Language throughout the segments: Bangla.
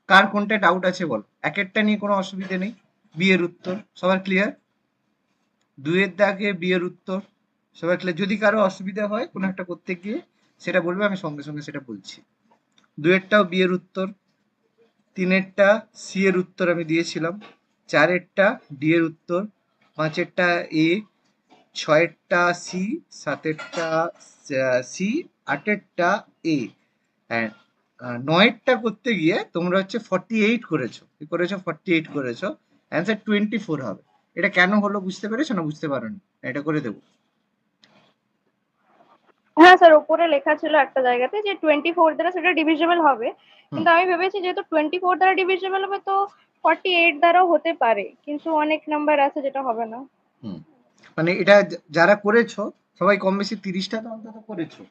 কার কোনটা ডাউট আছে বলো, একেরটা নিয়ে কোনো অসুবিধে নেই। বি এর উত্তর সবার ক্লিয়ার, দুইয়ের দাগে বি এর উত্তর সবার ক্লিয়ার। যদি কারো অসুবিধা হয় কোনো একটা করতে গিয়ে সেটা বলবে, আমি সঙ্গে সঙ্গে সেটা বলছি। দুইয়েরটাও বি এর উত্তর, তিনেরটা সি এর উত্তর আমি দিয়েছিলাম, চারেরটা ডি এর উত্তর, পাঁচেরটা এ, ছয়েরটা সি, সাতেরটা সি, আটেরটা এ, হ্যাঁ। নয়েরটা করতে গিয়ে তোমরা হচ্ছে 48 করেছো, কি করেছো 48 করেছো, অ্যান্সার 24 হবে। এটা কেন হলো বুঝতে পেরেছো না বুঝতে পারোনি? এটা করে দেবো। হ্যাঁ স্যার, উপরে লেখা ছিল একটা জায়গাতে যে 24 দ্বারা সেটা ডিভিজিবল হবে, হুম কিন্তু আমি ভেবেছি যেহেতু 24 দ্বারা ডিভিজিবল হবে তো 48 দ্বারাও হতে পারে, কিন্তু অনেক নাম্বার আছে যেটা হবে না। হুম মানে এটা যারা করেছো সবাই কম বেশি 30টা তো অন্তত করেছো।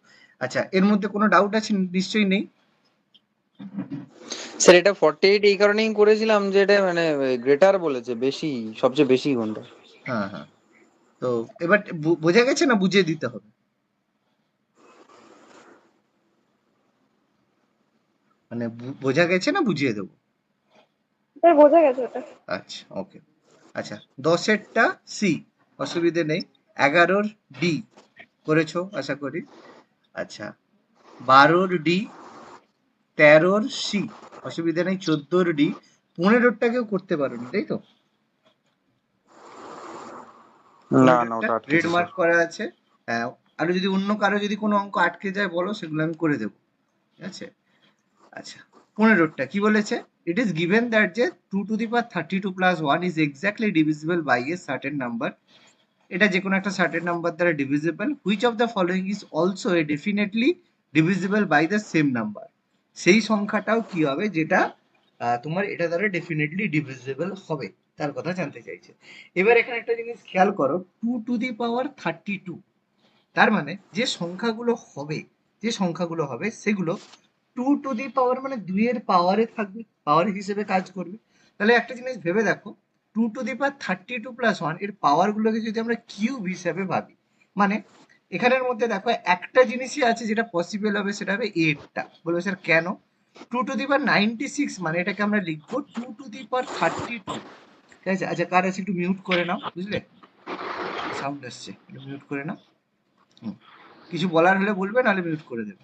আচ্ছা, এর মধ্যে কোনো ডাউট আছে নিশ্চয়ই নেই? স্যার এটা 48 এই কারণেই করেছিলাম যে এটা মানে গ্রেটার বলেছে, বেশি, সবচেয়ে বেশি কোনটা। হ্যাঁ হ্যাঁ, তো এবার বোঝা গেছে না বুঝিয়ে দিতে হবে? মানে বোঝা গেছে না বুঝিয়ে দেবো? স্যার বোঝা গেছে ওটা। আচ্ছা ওকে। আচ্ছা, 10এরটা সি, অসুবিধে নেই। 11-র ডি করেছো আশা করি। আচ্ছা, 12-র ডি, 13-র সি, অসুবিধা নেই। 14-র ডি, 15-রটাকেও করতে পারোনি তাই তো? না না, 15-টা ওটা রেড আটকেছে স্যার। মার্ক করা আছে। আরো যদি অন্য কারো যদি কোনো অঙ্ক আটকে যায় বলো, সেগুলো আমি করে দেবো, ঠিক আছে? আচ্ছা, 15টা কি বলেছে? ইট ইজ গিভেন দ্যাট যে 2 to the power 32 plus 1 is exactly divisible by a certain number. এটা যে কোনো একটা সার্টেন নাম্বার দ্বারা divisible. Which of the following is also a definitely divisible by the same number. সেই সংখ্যাটাও কি হবে যেটা তোমার এটা দ্বারা ডেফিনেটলি ডিভিজিবল হবে, তার কথা জানতে চাইছে। এবার এখানে একটা জিনিস খেয়াল করো, 2 টু দি পাওয়ার 32, তার মানে যে সংখ্যাগুলো হবে সেগুলো 2 টু দি পাওয়ার মানে 2 এর পাওয়ারে থাকবে, পাওয়ার হিসেবে কাজ করবে। তাহলে একটা জিনিস ভেবে দেখো, 2 টু দি পাওয়ার 32 প্লাস 1 এর পাওয়ার গুলোকে যদি আমরা কিউব হিসেবে ভাবি, মানে এখানের মধ্যে দেখো একটা জিনিসই আছে যেটা পসিবল হবে, সেটা হবে এরটা। বলবে স্যার কেন? 2 টু দি পাওয়ার 96 মানে এটাকে আমরা লিখবো 2 টু দি পাওয়ার 32, ঠিক আছে? আচ্ছা, কার আছে একটু মিউট করে নাও, বুঝলে সাউন্ড আসছে, একটু মিউট করে নাও। হুম, কিছু বলার হলে বলবে, নাহলে মিউট করে দেবে।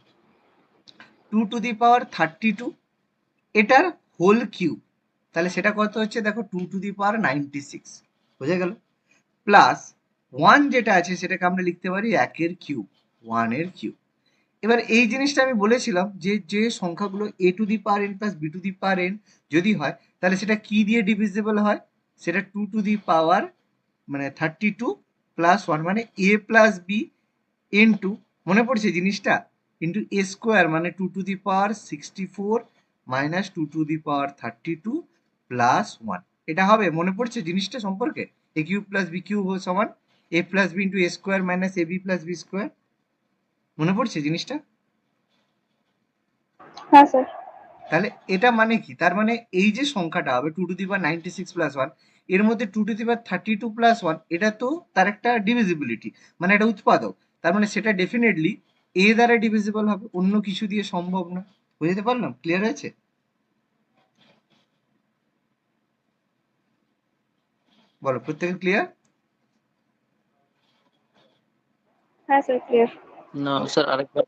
2 টু দি পাওয়ার 32 এটার হোল কিউব, তাহলে সেটা কত হচ্ছে দেখো, 2 টু দি পাওয়ার 96, বোঝা গেল? প্লাস 1 যেটা আছে সেটাকে আমরা লিখতে পারি একের কিউব, 1 এর কিউব। এবার এই জিনিসটা আমি বলেছিলাম যে যে সংখ্যাগুলো a to the power n plus b to the power n যদি হয়, তাহলে সেটা কি দিয়ে ডিভিজিবল হয়? সেটা 2 টু দি পাওয়ার মানে 32 প্লাস 1 মানে এ প্লাস বি ইন্টু, মনে পড়ছে জিনিসটা, ইন্টু এ স্কোয়ার মানে 2 to the power 64 minus 2 to the power 32 plus 1। এটা হবে, মনে পড়ছে জিনিসটা সম্পর্কে? এ কিউব প্লাস বি কিউব সমান এ plus b into a square minus A B plus B square, মনে পড়ছে জিনিসটা? হ্যাঁ স্যার। তাহলে এটা মানে কি? তার মানে এই যে সংখ্যাটা হবে 2 টু দি পাওয়ার 96 প্লাস 1, এর মধ্যে 2 টু দি পাওয়ার 32 প্লাস 1, এটা তো তার একটা ডিভিজিবিলিটি, মানে এটা উৎপাদক। তার মানে সেটা ডেফিনেটলি এ দ্বারা ডিভিজিবল হবে, অন্য কিছু দিয়ে সম্ভব না। বুঝতে পারলাম? ক্লিয়ার হয়েছে? বলো, প্রত্যেকে ক্লিয়ার? হ্যাঁ স্যার, ক্লিয়ার। না স্যার, আরেকবার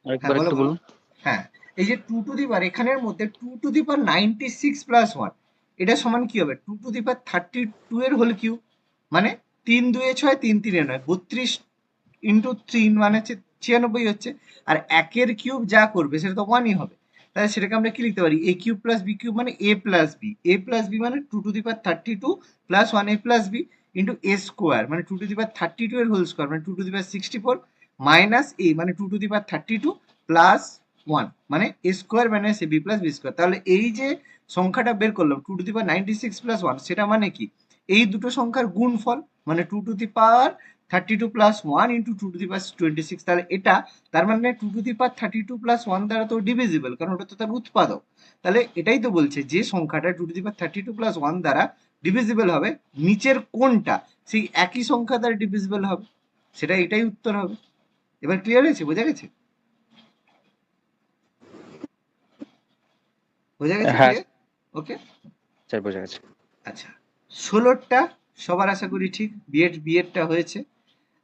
হ্যাঁ আরেকবার বলো একটু বলো। বলুন। হ্যাঁ, এই যে 2 টু দি পাওয়ার এখানের মধ্যে 2 টু দি পাওয়ার 96 প্লাস 1, এটা সমান কি হবে? 2 টু দি পাওয়ার 32 এর হোল কিউব, মানে 3 2 6, 3 3 9, 32 ইন্টু 3 মানে হচ্ছে 96 হচ্ছে। আর একের কিউব যা করবে সেটা তো 1ই হবে। তাহলে সেটাকে আমরা কি লিখতে পারি? A cube plus b cube মানে a plus b, a plus b মানে 2 to the power 32 plus 1 a plus b into a square মানে 2 টু দি পাওয়ার 32 এর হোল স্কোয়ার মানে 2 টু দি পাওয়ার 64 মাইনাস এ মানে 2 টু দি পাওয়ার 32 প্লাস 1 মানে এ square minus A B plus B square. তাহলে এই যে সংখ্যাটা বের করলাম 2 টু দি পাওয়ার 96 প্লাস 1, সেটা মানে কি? এই দুটো সংখ্যার গুণফল, মানে 2 to the power 32 plus 1 into 2 to the power 26। তাহলে এটা, তার মানে 2 টু দি পাওয়ার 32 প্লাস 1 দ্বারা তো ডিভিজিবল, কারণ ওটা তো তার উৎপাদক। তাহলে এটাই তো বলছে যে সংখ্যাটা 2 টু দি পাওয়ার 32 প্লাস 1 দ্বারা ডিভিজিবল হবে, নিচের কোনটা সেই একই সংখ্যা দ্বারা ডিভিজিবল হবে, সেটা এটাই উত্তর হবে। এবার ক্লিয়ার হয়েছে? বোঝা গেছে? বোঝা গেছে? হ্যাঁ ক্লিয়ার? ওকে, স্যার বোঝা গেছে। আচ্ছা 16টা সবার আশা করি ঠিক, বিএডটা হয়েছে।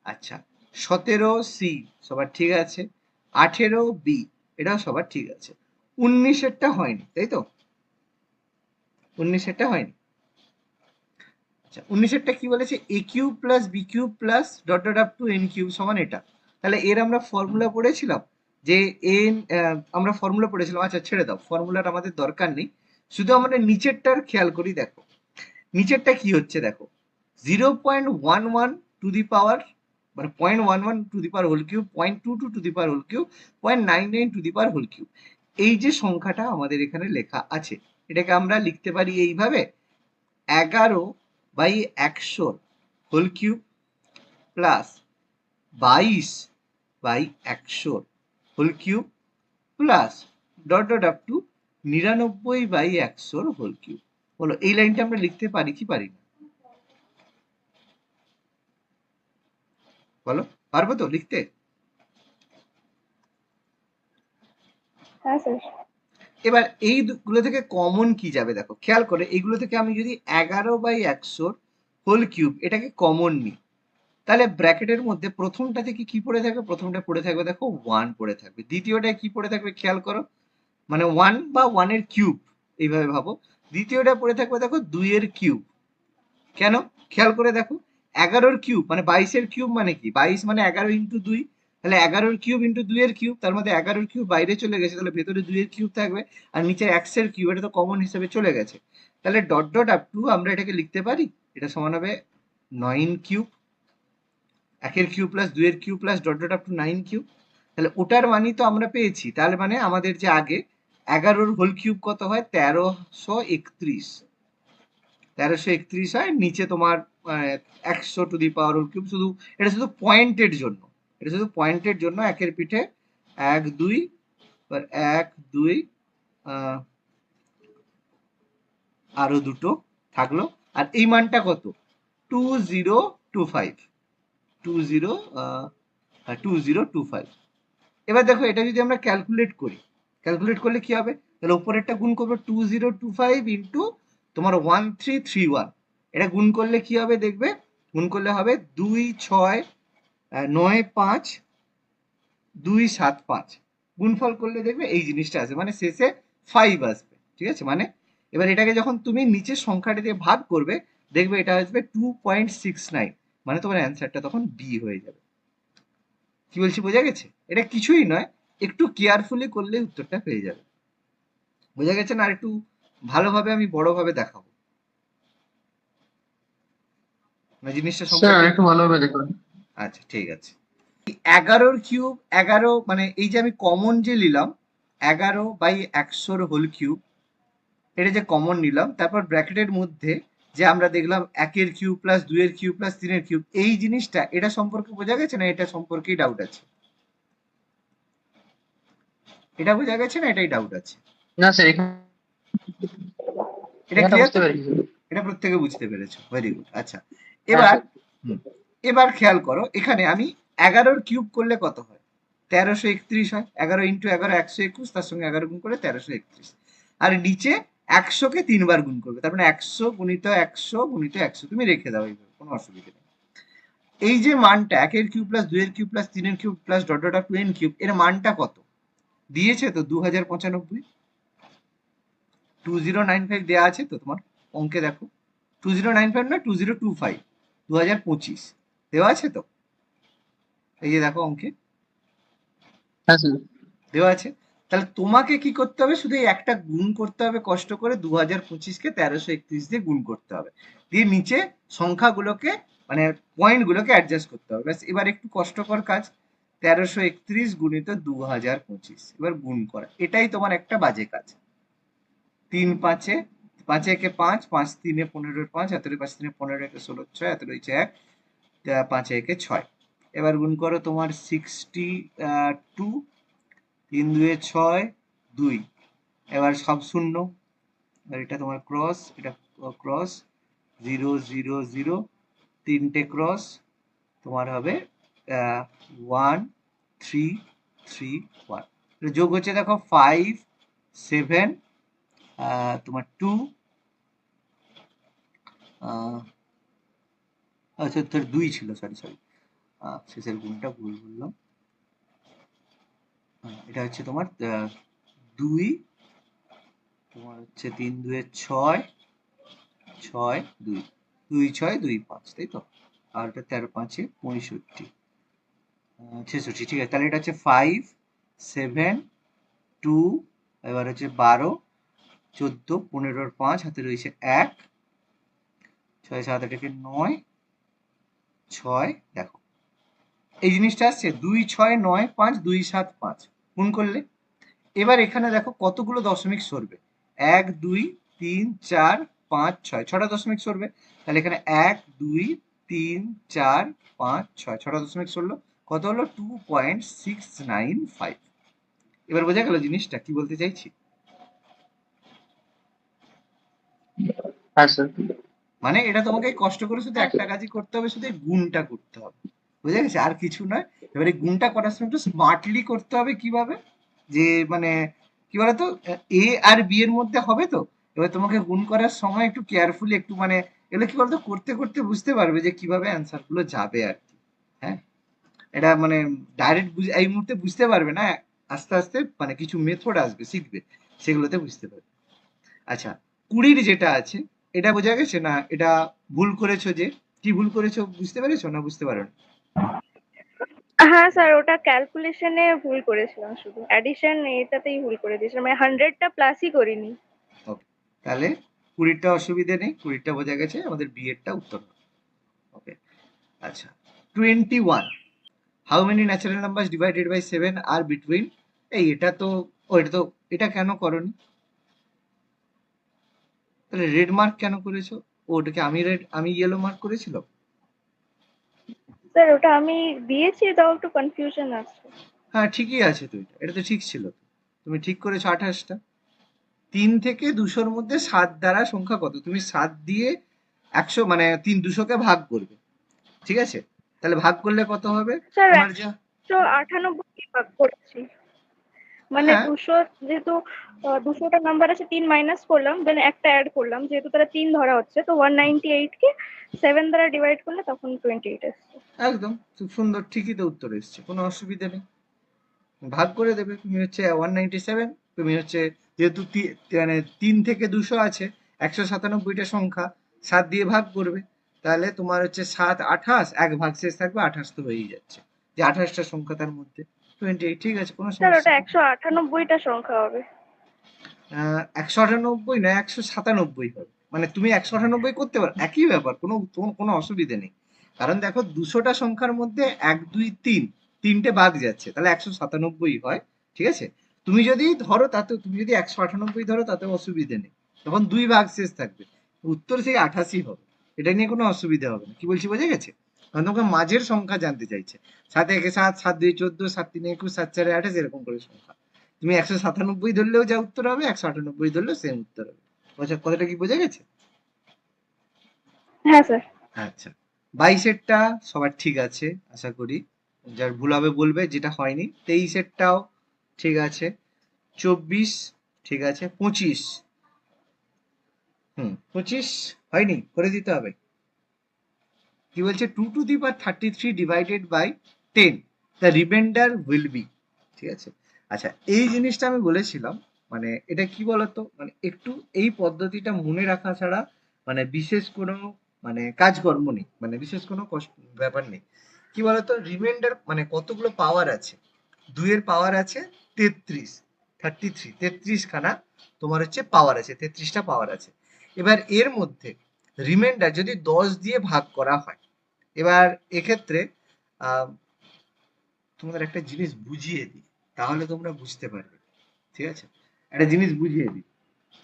আচ্ছা 17 সি সবার ঠিক আছে, 18 বি এটাও সবার ঠিক আছে, 19-এরটা হয়নি তাই তো, 19-এরটা হয়নি। আচ্ছা 19-এরটা কি বলেছে, a cube plus b cube plus dot dot up to n cube সমান এটা। তাহলে এর আমরা ফর্মুলা পড়েছিলাম যে এন, আমরা ফর্মুলা পড়েছিলাম। আচ্ছা ছেড়ে দাও, ফর্মুলাটা আমাদের দরকার নেই, শুধু আমরা নিচেরটার খেয়াল করি। দেখো নিচেরটা কি হচ্ছে, দেখো 0.11 টু দি পাওয়ার মানে 0.11 to the power whole cube, 0.22 to the power whole cube, 0.99 to the power whole cube. এই যে সংখ্যাটা আমাদের এখানে লেখা আছে, এটাকে আমরা লিখতে পারি এইভাবে, 11/100 whole cube plus 22/100 whole cube plus dot dot up to 99/100 whole cube. বলো এই লাইনটা আমরা লিখতে পারি কি পারি না? বলো পারবো তো লিখতে? হ্যাঁ স্যার। এবার এইগুলো থেকে কমন কি যাবে, দেখো খেয়াল করে, এইগুলো থেকে আমি যদি 11/100 হোল কিউব এটাকে কমন নিই, তাহলে ব্র্যাকেটের মধ্যে প্রথমটা থেকে কি পড়ে থাকবে, প্রথমটা পড়ে থাকবে দেখো 1 পড়ে থাকবে, দ্বিতীয়টায় কি পড়ে থাকবে খেয়াল করো, মানে 1 বা 1-এর কিউব এইভাবে ভাবো, দ্বিতীয়টা পড়ে থাকবে দেখো 2-এর কিউব। কেন খেয়াল করে দেখো, 11-র কিউব মানে 22-এর কিউব মানে কি, 22 মানে 11 ইন্টু 2, তাহলে 11-র কিউব ইন্টু 2-এর কিউব, তার মধ্যে 11-র কিউব বাইরে চলে গেছে, তাহলে ভেতরে 2-এর কিউব থাকবে, আর নিচে x-এর কিউব, এটা তো কমন হিসেবে চলে গেছে। তাহলে ডট ডট আপ টু আমরা এটাকে লিখতে পারি, এটা সমান হবে 9 কিউব, 1-এর কিউব প্লাস 2-এর cube plus dot dot up to 9 cube. তাহলে ওটার মানই তো আমরা পেয়েছি, তাহলে মানে আমাদের যে আগে 11-র হোল কিউব কত হয়, 1331, 1331 হয়, নিচে তোমার 100 to the power whole cube. শুধু এটা শুধু পয়েন্টের জন্য, এটা শুধু পয়েন্টের জন্য, একের পিঠে 1 2, 1 2, আরো দুটো থাকলো, আর এই মানটা কত, 2025, 2025। এবার দেখো এটা যদি আমরা ক্যালকুলেট করি, ক্যালকুলেট করলে কি হবে, তাহলে উপরেরটা গুণ করবো 2025 ইন্টু তোমার 1331, এটা গুণ করলে কি হবে দেখবে, গুণ করলে হবে 2695,275, গুণফল করলে দেখবে এই জিনিসটা আসবে, মানে শেষে 5 আসবে, ঠিক আছে। মানে এবার এটাকে যখন তুমি নিচের সংখ্যাটা দিয়ে ভাগ করবে, দেখবে এটা আসবে 2.69, মানে তোমার অ্যান্সারটা তখন বি হয়ে যাবে। কি বলছি বোঝা গেছে? এটা কিছুই নয়, একটু কেয়ারফুলি করলে উত্তরটা পেয়ে যাবে। বোঝা গেছে না? আর একটু ভালোভাবে আমি বড়ভাবে দেখাবো না জিনিসটা, স্যার সংখ্যাটা একটু ভালোভাবে দেখুন। আচ্ছা ঠিক আছে। 11-র কিউব 11, মানে এই যে আমি কমন যে নিলাম 11/100 হোল কিউব, এটা যে কমন নিলাম, তারপর ব্র্যাকেটের মধ্যে যে আমরা দেখলাম 1-এর কিউব প্লাস 2-এর কিউব প্লাস 3-এর কিউব, এই জিনিসটা এটা সম্পর্কে বোঝা গেছে না, এটা সম্পর্কেই ডাউট আছে? এটা বোঝা গেছে না, এটাই ডাউট আছে? না স্যার, এটা এখানটা ক্লিয়ার বুঝতে তো? পেরেছি। এটা প্রত্যেকে বুঝতে পেরেছো, ভেরি গুড। আচ্ছা হ্যাঁ এবার, স্যার। হুম, এবার খেয়াল করো, এখানে আমি 11-র কিউব করলে কত হয়, 1331 হয়, 11 ইন্টু 11 121, তার সঙ্গে 11 গুণ করে 1331, আর নিচে 100-কে 3 বার গুণ করবে, তার মানে 100 গুণিত 100 গুণিত 100, তুমি রেখে দাও এইভাবে, কোনো অসুবিধা নেই। এই যে মানটা 1-এর কিউব প্লাস 2-এর কিউব প্লাস 3-এর cube plus dot dot up to n cube, এর মানটা কত দিয়েছে তো, 2095, 2095 দেওয়া আছে তো তোমার অঙ্কে, দেখো 2095 না 2025, 2025 দেওয়া আছে তো, এই যে দেখো অঙ্কে হ্যাঁ স্যার। দেওয়া আছে। তাহলে তোমাকে কি করতে হবে, শুধু এই একটা গুণ করতে হবে কষ্ট করে, 2025-কে 1331 দিয়ে গুণ করতে হবে, দিয়ে নিচে সংখ্যাগুলোকে মানে পয়েন্টগুলোকে অ্যাডজাস্ট করতে হবে, ব্যাস। এবার একটু কষ্টকর কাজ, 1331 গুণিত 2025, এবার গুণ করা, এটাই তোমার একটা বাজে কাজ। 3 5-এ, 5 একে 5, 5 3-এ 15, 5 এত 5 3-এ 15, একে 16 6, এত রয়েছে 1, 5 একে 6। এবার গুণ করো তোমার 62, 3 2-এ 6, 2, এবার সব শূন্য, আর এটা তোমার ক্রস, এটা ক্রস, 0 0 0, 3টে ক্রস, তোমার হবে 1 3 3 1, যোগ হচ্ছে দেখো 5 7 তোমার 2, আচ্ছা তোর 2 ছিল, সরি শেষের গুণটা ভুল বললাম। এটা হচ্ছে তোমার 2, তোমার হচ্ছে 3 2 6, 6 2, 2 6 2 5, তাই তো? আর এটা 13 5 65, 66, ঠিক আছে। তাহলে এটা হচ্ছে 5 7 2, এবার হচ্ছে 12 14 15 5, হাতে রয়েছে 1, 6 7 8 9 6, দেখো এই জিনিসটা আসছে 2 6 9 5 2 7 5, গুণ করলে এবার এখানে দেখো কতগুলো দশমিক সরবে, 1 2 3 4 5 6, 6টা দশমিক সরবে। তাহলে এখানে 1 2 3 4 5 6, 6টা দশমিক সরলো, কত হলো 2.695। এবার বোঝা গেল জিনিসটা কি বলতে চাইছি? হ্যাঁ স্যার। মানে এটা তোমাকে কষ্ট করে শুধু একটা কাজই করতে হবে, শুধু এই গুণটা করতে হবে, বুঝে গেছে? আর কিছু নয়। এবার এই গুণটা করার সময় একটু স্মার্টলি করতে হবে। কিভাবে? যে মানে কি বলতো, এ আর বি এর মধ্যে হবে তো, এবার তোমাকে গুণ করার সময় একটু কেয়ারফুলি একটু মানে এগুলো কি বলতো করতে করতে বুঝতে পারবে যে কিভাবে অ্যান্সার গুলো যাবে আর কি। হ্যাঁ, এটা মানে ডাইরেক্ট এই মুহূর্তে বুঝতে পারবে না, আস্তে আস্তে মানে কিছু মেথড আসবে, শিখবে, সেগুলোতে বুঝতে পারবে। আচ্ছা, 20 যেটা আছে এটা বোঝা গেছে না? এটা ভুল করেছো যে, কি ভুল করেছো বুঝতে পেরেছো না বুঝতে পারো? হ্যাঁ স্যার, ওটা ক্যালকুলেশনে ভুল করেছিলাম, শুধু অ্যাডিশন এটাতেই ভুল করে দিয়েছিলাম, মানে 100টা প্লাসই করিনি। ওকে, তাহলে 20টা অসুবিধে নেই, 20টা বোঝা গেছে, আমাদের বি এরটা উত্তর হবে। ওকে, আচ্ছা 21, how many natural numbers divided by 7 are between, এই এটা তো এটা কেন করনি? তাহলে রেড মার্ক কেন করেছো? ওটাকে আমি ইয়েলো মার্ক করেছিলাম। স্যার ওটা আমি দিয়েছি, তাও একটু কনফিউশন আছে। হ্যাঁ ঠিকই আছে তো, এটা তো ঠিক ছিল, তুমি ঠিক করেছো 28টা। 3 থেকে 200-র মধ্যে 7 দ্বারা সংখ্যা কত? তুমি 7 দিয়ে 100 মানে 200-কে ভাগ করবে, ঠিক আছে? তাহলে ভাগ করলে কত হবে স্যার তোমার যা? 198 ভাগ করেছি, মানে হ্যাঁ 200 যেহেতু 200টা নাম্বার আছে, 3 মাইনাস করলাম, দেন একটা অ্যাড করলাম, যেহেতু তারা 3 ধরা হচ্ছে, তো 198 কে 7 দ্বারা ডিভাইড করলে তখন 28 আসছে। একদম খুব সুন্দর, ঠিকই তো উত্তর এসছে, কোনো অসুবিধা নেই। ভাগ করে দেবে, তুমি হচ্ছে 197, তুমি হচ্ছে যেহেতু মানে 3 থেকে 200 আছে, 197টা সংখ্যা, 7 দিয়ে ভাগ করবে, তাহলে তোমার হচ্ছে 7 28, এক ভাগ শেষ থাকবে, 28 তো হয়েই যাচ্ছে, যে 28টা সংখ্যা তার মধ্যে 28, ঠিক আছে, কোনো স্যার সমস্যা ওটা নেই। 198টা সংখ্যা হবে। 198 না 197 হবে, মানে তুমি 198 করতে পারো, একই ব্যাপার, কোনো অসুবিধা নেই। কারণ দেখো 200টা সংখ্যার মধ্যে 1 2 3 তিনটে বাদ যাচ্ছে, তাহলে 197 হয়, ঠিক আছে? তুমি যদি ধরো তাতে, তুমি যদি 198 ধরো তাতেও অসুবিধা নেই, তখন 2 ভাগ শেষ থাকবে, উত্তর সেই 88 হবে, এটা নিয়ে কোনো অসুবিধা হবে না। কি বলছি বোঝা গেছে? কারণ তোমাকে মাঝের সংখ্যা জানতে চাইছে, 7 1 7, 7 2 14, 7 3 21, 7 4 28, এরকম করে সংখ্যা। তুমি 197 ধরলেও যা উত্তর হবে, 198 ধরলেও সেম উত্তর হবে। কথাটা কি বোঝা গেছে? হ্যাঁ স্যার। আচ্ছা, 22-এরটা সবার ঠিক আছে আশা করি, যার ভুল হবে বলবে যেটা হয়নি। 23-এরটাও ঠিক আছে, 24 ঠিক আছে, 25, 25 হয়নি, করে দিতে হবে। কি বলছে? 2 to the power 33 divided by 10, the remainder will be, ঠিক আছে? আচ্ছা, এই জিনিসটা আমি বলেছিলাম, মানে এটা কি বলতো, মানে একটু এই পদ্ধতিটা মনে রাখা ছাড়া মানে বিশেষ কোনো মানে কাজকর্ম নেই, মানে বিশেষ কোনো ব্যাপার নেই। কি বলতো, রিমাইন্ডার মানে কতগুলো পাওয়ার আছে? 2 এর পাওয়ার আছে 33, 33 খানা তোমার হচ্ছে পাওয়ার আছে, 33টা পাওয়ার আছে। এবার এর মধ্যে রিমাইন্ডার যদি 10 দিয়ে ভাগ করা হয়, এবার এক্ষেত্রে আহ, তোমাদের একটা জিনিস বুঝিয়ে দিই, তাহলে তোমরা বুঝতে পারবে, ঠিক আছে? একটা জিনিস বুঝিয়ে দিই,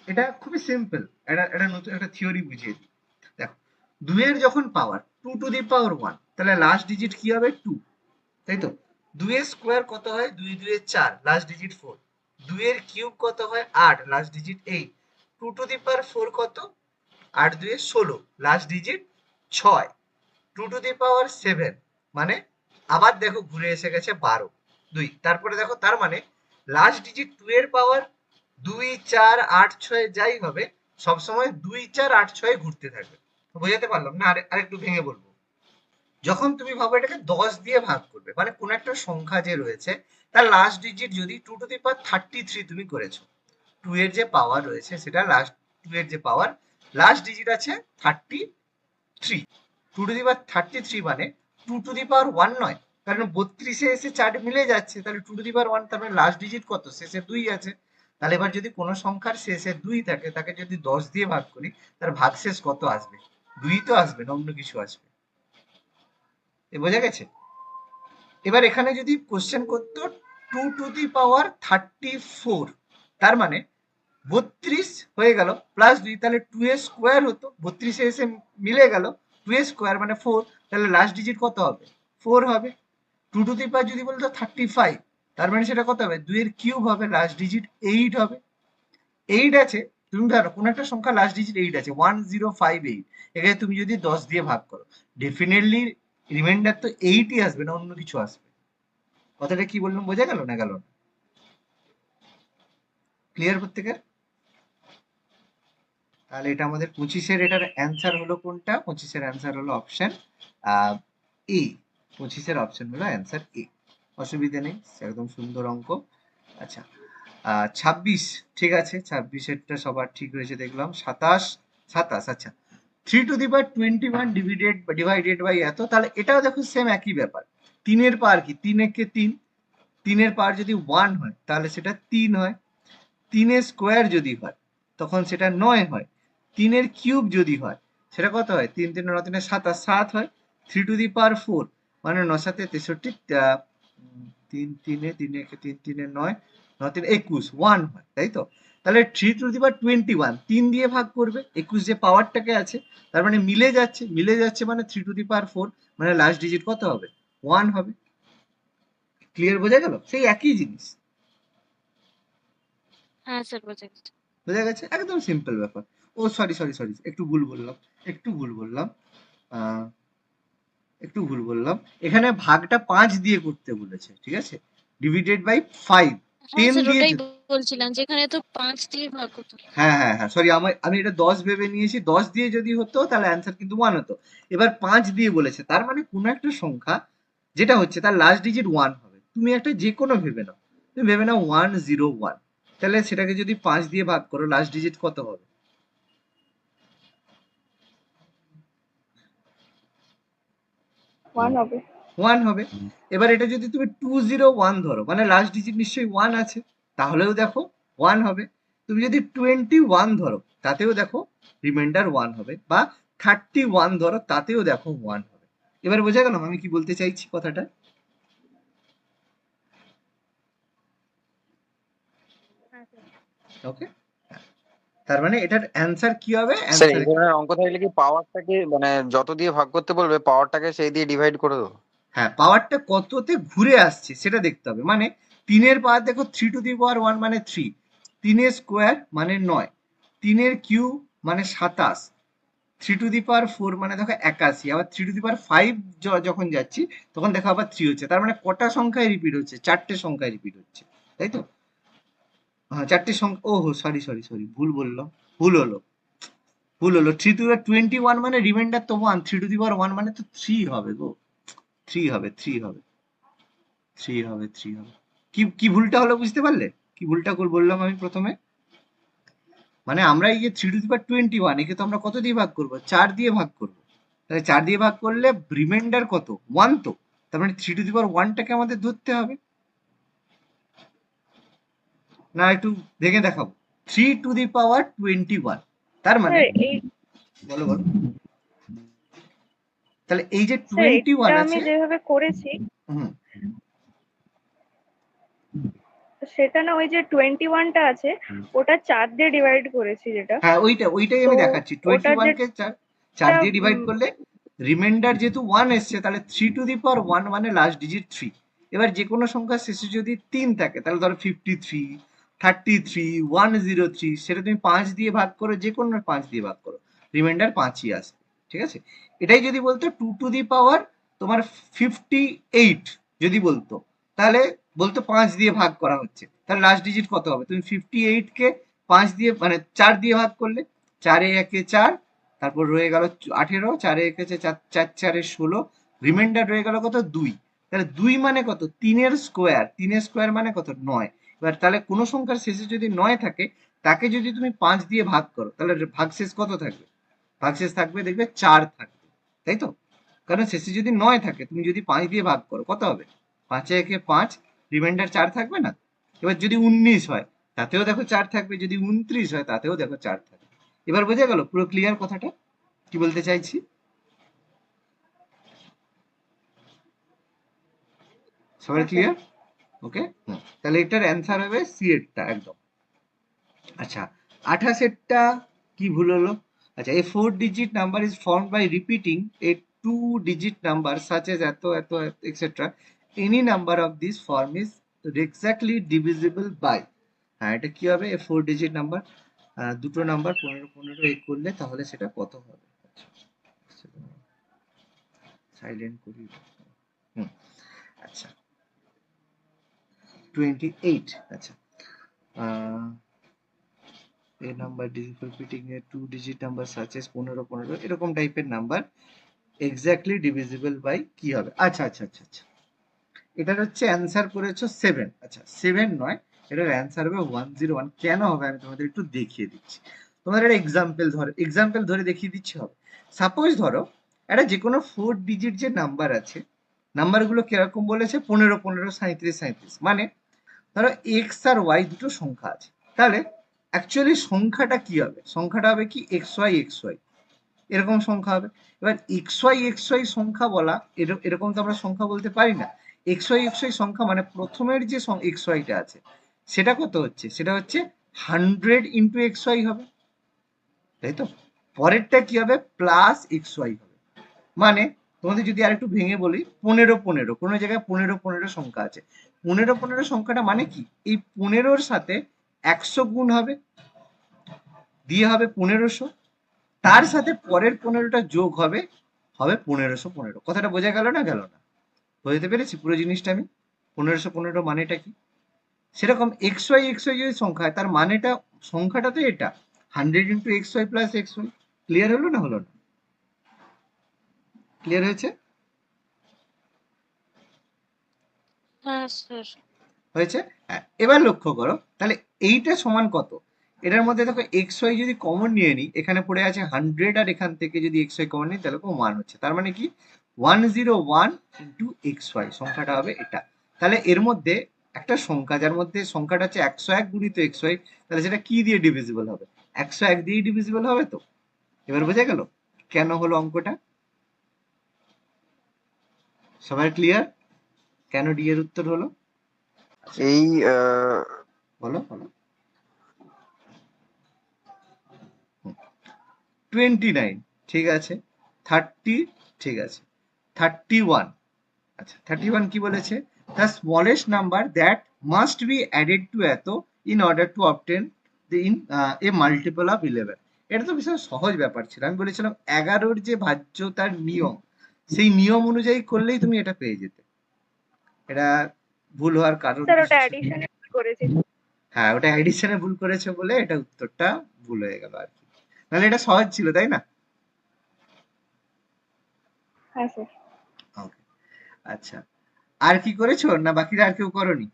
এটা খুবই সিম্পল, একটা নতুন একটা থিওরি বুঝিয়ে দিই। দেখো, 2 এর যখন পাওয়ার 2 টু দি পাওয়ার 1, তাহলে লাস্ট ডিজিট কি হবে? 2, তাই তো? 2 এর স্কোয়ার কত হয়? 2 2 এর 4, লাস্ট ডিজিট 4। 2 এর কিউব কত হয়? 8, লাস্ট ডিজিট 8। 2 টু দি পাওয়ার 4 কত? 8 2 এর 16, লাস্ট ডিজিট 6। 2 টু দি পাওয়ার 7, মানে আবার দেখো ঘুরে এসে গেছে 12 2, তারপরে দেখো তার মানে লাস্ট ডিজিট 2 এর পাওয়ার 2 4 8 6 যাই হবে সবসময় 2 4 8 6 ঘুরতে থাকবে। বোঝাতে পারলাম না? আরেকটু ভেঙে বলবো। যখন তুমি ভাবো এটাকে 10 দিয়ে ভাগ করবে, মানে কোন একটা সংখ্যা যে রয়েছে তার লাস্ট ডিজিট যদি 2 টু দি পাওয়ার 33 তুমি করেছো, 2 এর যে পাওয়ার রয়েছে সেটা লাস্ট 2 এর যে পাওয়ার লাস্ট ডিজিট আছে 33, 2 টু দি পাওয়ার 33 মানে 2 টু দি পাওয়ার 1 নয়, কারণ 32 এ এসে 4 মিলে যাচ্ছে, তাহলে 2 টু দি পাওয়ার 1 তার মানে লাস্ট ডিজিট কত? শেষে 2 আছে। তাহলে এবার যদি কোনো সংখ্যার শেষে 2 থাকে তাকে যদি 10 দিয়ে ভাগ করি তার ভাগশেষ কত আসবে? 2 তো আসবে না, অন্য কিছু আসবে। বোঝা গেছে? এবার এখানে যদি কোশ্চেন করতো 2 টু দি পাওয়ার 34, তার মানে 32 হয়ে গেল প্লাস 2, তাহলে 2 এর স্কোয়ার হতো, 32 এ এসে মিলে গেল 2 এর স্কোয়ার মানে 4, তাহলে লাস্ট ডিজিট কত হবে? 4 হবে। 2 টু দি পাওয়ার যদি বলতো 35, তার মানে সেটা কত হবে? 2 এর কিউব হবে, লাস্ট ডিজিট 8 হবে। 8 আছে, তুমি ধরো কোন একটা সংখ্যা লাস্ট ডিজিট 8 আছে, 1058, এখানে তুমি যদি 10 দিয়ে ভাগ করো ডেফিনেটলি রিমাইন্ডার তো 8ই আসবে না, অন্য কিছু আসবে। কথাটা কি বললাম বোঝা গেল না? গেল না? ক্লিয়ার প্রত্যেকের? তাহলে এটা আমাদের 25-এর এটার অ্যান্সার হলো কোনটা? 25-এর অ্যান্সার হলো অপশন এ। 25-এর অপশন হলো অ্যান্সার এ। অসুবিধা নেই, একদম সুন্দর অঙ্ক। আচ্ছা 26, ঠিক আছে, 26-এরটা সবার ঠিক হয়েছে দেখলাম। 27, আচ্ছা 3 to the power 21 divided by এত, তাহলে এটাও দেখো সেম একই ব্যাপার। 3 এর পাওয়ার কি? 3 একে 3, 3 এর পাওয়ার যদি 1 হয় তাহলে সেটা 3 হয়, 3 এর স্কোয়ার যদি হয় তখন সেটা 9 হয়, 3 এর কিউব যদি হয় সেটা কত হয়? 3 3 9 3 7 হয়। 3 টু দি পাওয়ার 4 মানে 9 7 63, 3 3 3 1 3 3 9 9 3 21, 1 হয়, তাই তো? তাহলে 3 টু দি পাওয়ার 21 3 দিয়ে ভাগ করবে, 21 যে পাওয়ারটাকে আছে, তার মানে মিলে যাচ্ছে মানে 3 টু দি পাওয়ার 4 মানে লাস্ট ডিজিট কত হবে? 1 হবে। ক্লিয়ার? বোঝা গেল? সেই একই জিনিস। হ্যাঁ স্যার বোঝা গেছে। বোঝা গেছে? একদম সিম্পল ব্যাপার। ও সরি, একটু ভুল বললাম। আহ, এখানে ভাগটা 5 দিয়ে করতে বলেছে, ঠিক আছে? ডিভাইডেড বাই 5, হ্যাঁ 10 স্যার দিয়ে ওটাই বলছিলাম, যেখানে তো 5 দিয়ে ভাগ করতে হবে। হ্যাঁ সরি, আমি এটা 10 ভেবে নিয়েছি। 10 দিয়ে যদি হতো তাহলে অ্যান্সার কিন্তু 1 হতো। এবার 5 দিয়ে বলেছে, তার মানে কোনো একটা সংখ্যা যেটা হচ্ছে তার লাস্ট ডিজিট 1 হবে। তুমি একটা যে কোনো ভেবে নাও, তুমি ভেবে নাও 101, তাহলে সেটাকে যদি 5 দিয়ে ভাগ করো লাস্ট ডিজিট কত হবে? 1 হবে। 1 হবে। এবার এটা যদি তুমি 201 ধরো মানে লাস্ট ডিজিট নিশ্চয়ই 1 আছে, তাহলেও দেখো 1 হবে। তুমি যদি 21 ধরো তাতেও দেখো রিমাইন্ডার 1 হবে, বা 31 ধরো তাতেও দেখো 1 হবে। এবার বোঝা গেল আমি কি বলতে চাইছি কথাটা? হ্যাঁ স্যার। ওকে, তার মানে এটার অ্যান্সার কি হবে? স্যার অ্যান্সার এই ধরনের অঙ্ক থাকলে কি পাওয়ারটাকে মানে যত দিয়ে ভাগ করতে বলবে পাওয়ারটাকে সেই দিয়ে ডিভাইড করে দেবো? হ্যাঁ, পাওয়ারটা কততে ঘুরে আসছে সেটা দেখতে হবে। মানে 3 এর পাওয়ার দেখো 3 টু দি পাওয়ার 1 মানে 3, 3 এর স্কোয়ার মানে 9, 3 এর কিউব মানে 27, 3 টু দি পাওয়ার 4 মানে দেখো 81, আবার 3 টু দি পাওয়ার 5 যখন যাচ্ছি তখন দেখো আবার 3 হচ্ছে, তার মানে কটা সংখ্যায় রিপিট হচ্ছে? 4টে সংখ্যায় রিপিট হচ্ছে, তাই তো? হ্যাঁ 4টে সংখ্যা। ও সরি ভুল হলো 3 টু দি পাওয়ার 21 মানে রিমাইন্ডার তো 1, 3 টু দি পাওয়ার 1 মানে তো 3 হবে গো, 3 হবে। কি ভুলটা হলো বুঝতে পারলে? কি ভুলটা বললাম আমি প্রথমে? মানে আমরা এই যে 3 টু দি পাওয়ার 21 একে তো আমরা কত দিয়ে ভাগ করব? 4 দিয়ে ভাগ করব। তাহলে 4 দিয়ে ভাগ করলে রিমাইন্ডার কত? 1 তো। তার মানে 3 টু দি পাওয়ার 1টাকে আমাদের ধরতে হবে। না একটু দেখে দেখাবো। 3 টু দি পাওয়ার 21, তার মানে স্যার এই বলো। তাহলে এই যে স্যার 21 এটা আমি আছে, যেভাবে করেছি হুম, সেটা না, ওই যে 21টা আছে ওটা 4 দিয়ে ডিভাইড করেছি যেটা। হ্যাঁ ওইটাই তো আমি দেখাচ্ছি। ওটা 21 কে 4 যেটা দিয়ে ডিভাইড করলে রিমাইন্ডার যেহেতু 1 এসছে তাহলে 3 টু দি পাওয়ার 1 মানে লাস্ট ডিজিট 3। এবার যে কোনো সংখ্যার শেষে যদি 3 থাকে তাহলে ধরো 53, 33, 103, সেটা তুমি 5 দিয়ে ভাগ করো, যে কোনো 5 দিয়ে ভাগ করো, রিমাইন্ডার 5ই আসবে, ঠিক আছে? এটাই যদি বলতো 2 টু দি পাওয়ার তোমার 58 যদি বলতো, তাহলে বলতো 5 দিয়ে ভাগ করা হচ্ছে, তাহলে লাস্ট ডিজিট কত হবে? তুমি 58 কে 5 দিয়ে মানে 4 দিয়ে ভাগ করলে, 4 এ 1 এ 4, তারপর রয়ে গেল 18, 4 এ 1 এ 4, 4 4 এ 16, রিমাইন্ডার রয়ে গেল কত? 2। তাহলে 2 মানে কত? 3 এর স্কোয়ার, 3 এর স্কোয়ার মানে কত? 9। এবার তাহলে কোনো সংখ্যার শেষে যদি 9 থাকে, তাকে যদি তুমি 5 দিয়ে ভাগ করো, তাহলে ভাগশেষ কত থাকবে? ভাগশেষ থাকবে দেখবে 4 থাকবে, তাই তো? কারণ শেষে যদি 9 থাকে, তুমি যদি 5 দিয়ে ভাগ করো, কত হবে? 5 এ 1 এ 5, রিমাইন্ডার 4 থাকবে না? এবার যদি 19 হয়, তাতেও দেখো 4 থাকবে, যদি 29 হয় তাতেও দেখো 4 থাকবে। এবার বোঝা গেল পুরো ক্লিয়ার কথাটা কি বলতে চাইছি? সবাই হ্যাঁ স্যার। ক্লিয়ার? ওকে, তাহলে এটার অ্যান্সার হবে সি এরটা একদম। আচ্ছা, 28 এরটা কি ভুল হলো? আচ্ছা, a 4-digit number is formed by repeating a 2-digit number such as এত এত etc. Any number of this form is exactly divisible by, হ্যাঁ এটা কি হবে? a 4-digit number, দুটো নাম্বার 15 15 এ করলে তাহলে সেটা কত হবে? সাইলেন্ট করি। আচ্ছা 28, আচ্ছা a number repeating a 2-digit number such as 15 15 এরকম টাইপের নাম্বার এক্স্যাক্টলি ডিভিজিবল বাই কি হবে? আচ্ছা আচ্ছা আচ্ছা আচ্ছা, এটার হচ্ছে অ্যান্সার করেছো 7। আচ্ছা 7 নয়, এটার অ্যান্সার হবে 101। কেন হবে আমি তোমাদের একটু দেখিয়ে দিচ্ছি। তোমাদের একটা এক্সাম্পল ধরে দেখিয়ে দিচ্ছি হবে। সাপোজ ধরো একটা যে কোনো 4 ডিজিট যে নাম্বার আছে, নাম্বারগুলো কিরকম বলেছে? 15 15 37 37, মানে ধরো এক্স আর ওয়াই দুটো সংখ্যা আছে, তাহলে অ্যাকচুয়ালি সংখ্যাটা কি হবে? সংখ্যাটা হবে কি এক্স ওয়াই এরকম সংখ্যা হবে। এবার এক্স ওয়াই সংখ্যা বলা, এরকম তো আমরা সংখ্যা বলতে পারি না। এক্স ওয়াই সংখ্যা মানে প্রথমের যে এক্স ওয়াইটা আছে সেটা কত হচ্ছে? সেটা হচ্ছে 100 ইন্টু এক্স ওয়াই হবে, তাই তো? পরেরটা কি হবে? প্লাস এক্স ওয়াই হবে। মানে তোমাদের যদি আরেকটু ভেঙে বলি, 15 15, কোনো জায়গায় 15 15 সংখ্যা আছে, 15 15 সংখ্যাটা মানে কি? এই 15-র সাথে 100 গুণ হবে, দিয়ে হবে 1500, তার সাথে পরের 15টা যোগ হবে, হবে 1515। কথাটা বোঝা গেল না গেল না? বুঝতে পেরেছি পুরো জিনিসটা আমি? 1515 মানেটা কি? সেরকম এক্স ওয়াই যদি সংখ্যা হয়, তার মানেটা সংখ্যাটা তো এটা 100 into x y plus x y. Clear হলো না হলো না? ক্লিয়ার হয়েছে? হ্যাঁ স্যার। হয়েছে? হ্যাঁ, এবার লক্ষ্য করো, তাহলে এইটা সমান কত? এটার মধ্যে দেখো এক্স ওয়াই যদি কমন নিয়ে নিই, এখানে পড়ে আছে 100, আর এখান থেকে যদি এক্স ওয়াই কমন নিই তাহলে 1 হচ্ছে, তার মানে কি 101 ইন্টু এক্স ওয়াই সংখ্যাটা হবে এটা। তাহলে এর মধ্যে একটা সংখ্যা, যার মধ্যে সংখ্যাটা হচ্ছে 101 গুণিত এক্স ওয়াই, তাহলে সেটা কি দিয়ে ডিভিজিবল হবে? 101 দিয়েই ডিভিজিবল হবে তো? এবার বোঝা গেল কেন হলো অঙ্কটা? সবাই ক্লিয়ার কেন ডি এর উত্তর হলো? এই বলো বলো। 29 ঠিক আছে, 30 ঠিক আছে, 31, আচ্ছা 31 কি বলেছে? The smallest number that must be added to এত in order to obtain a multiple of 11। এটা তো ভীষণ সহজ ব্যাপার ছিল। আমি বলেছিলাম 11-র যে ভাজ্যতার নিয়ম, সেই নিয়ম অনুযায়ী করলেই তুমি এটা পেয়ে যেতে। এটা ভুল হওয়ার কারণ স্যার কিছু ওটা ছিল? অ্যাডিশনে করেছি। হ্যাঁ, ওটা অ্যাডিশনে ভুল করেছে বলে এটা উত্তরটা ভুল হয়ে গেল আর কি। নাহলে এটা সহজ ছিল, তাই না? হ্যাঁ স্যার। ওকে, আচ্ছা আর কি করেছো না বাকিরা আর কেউ করনি?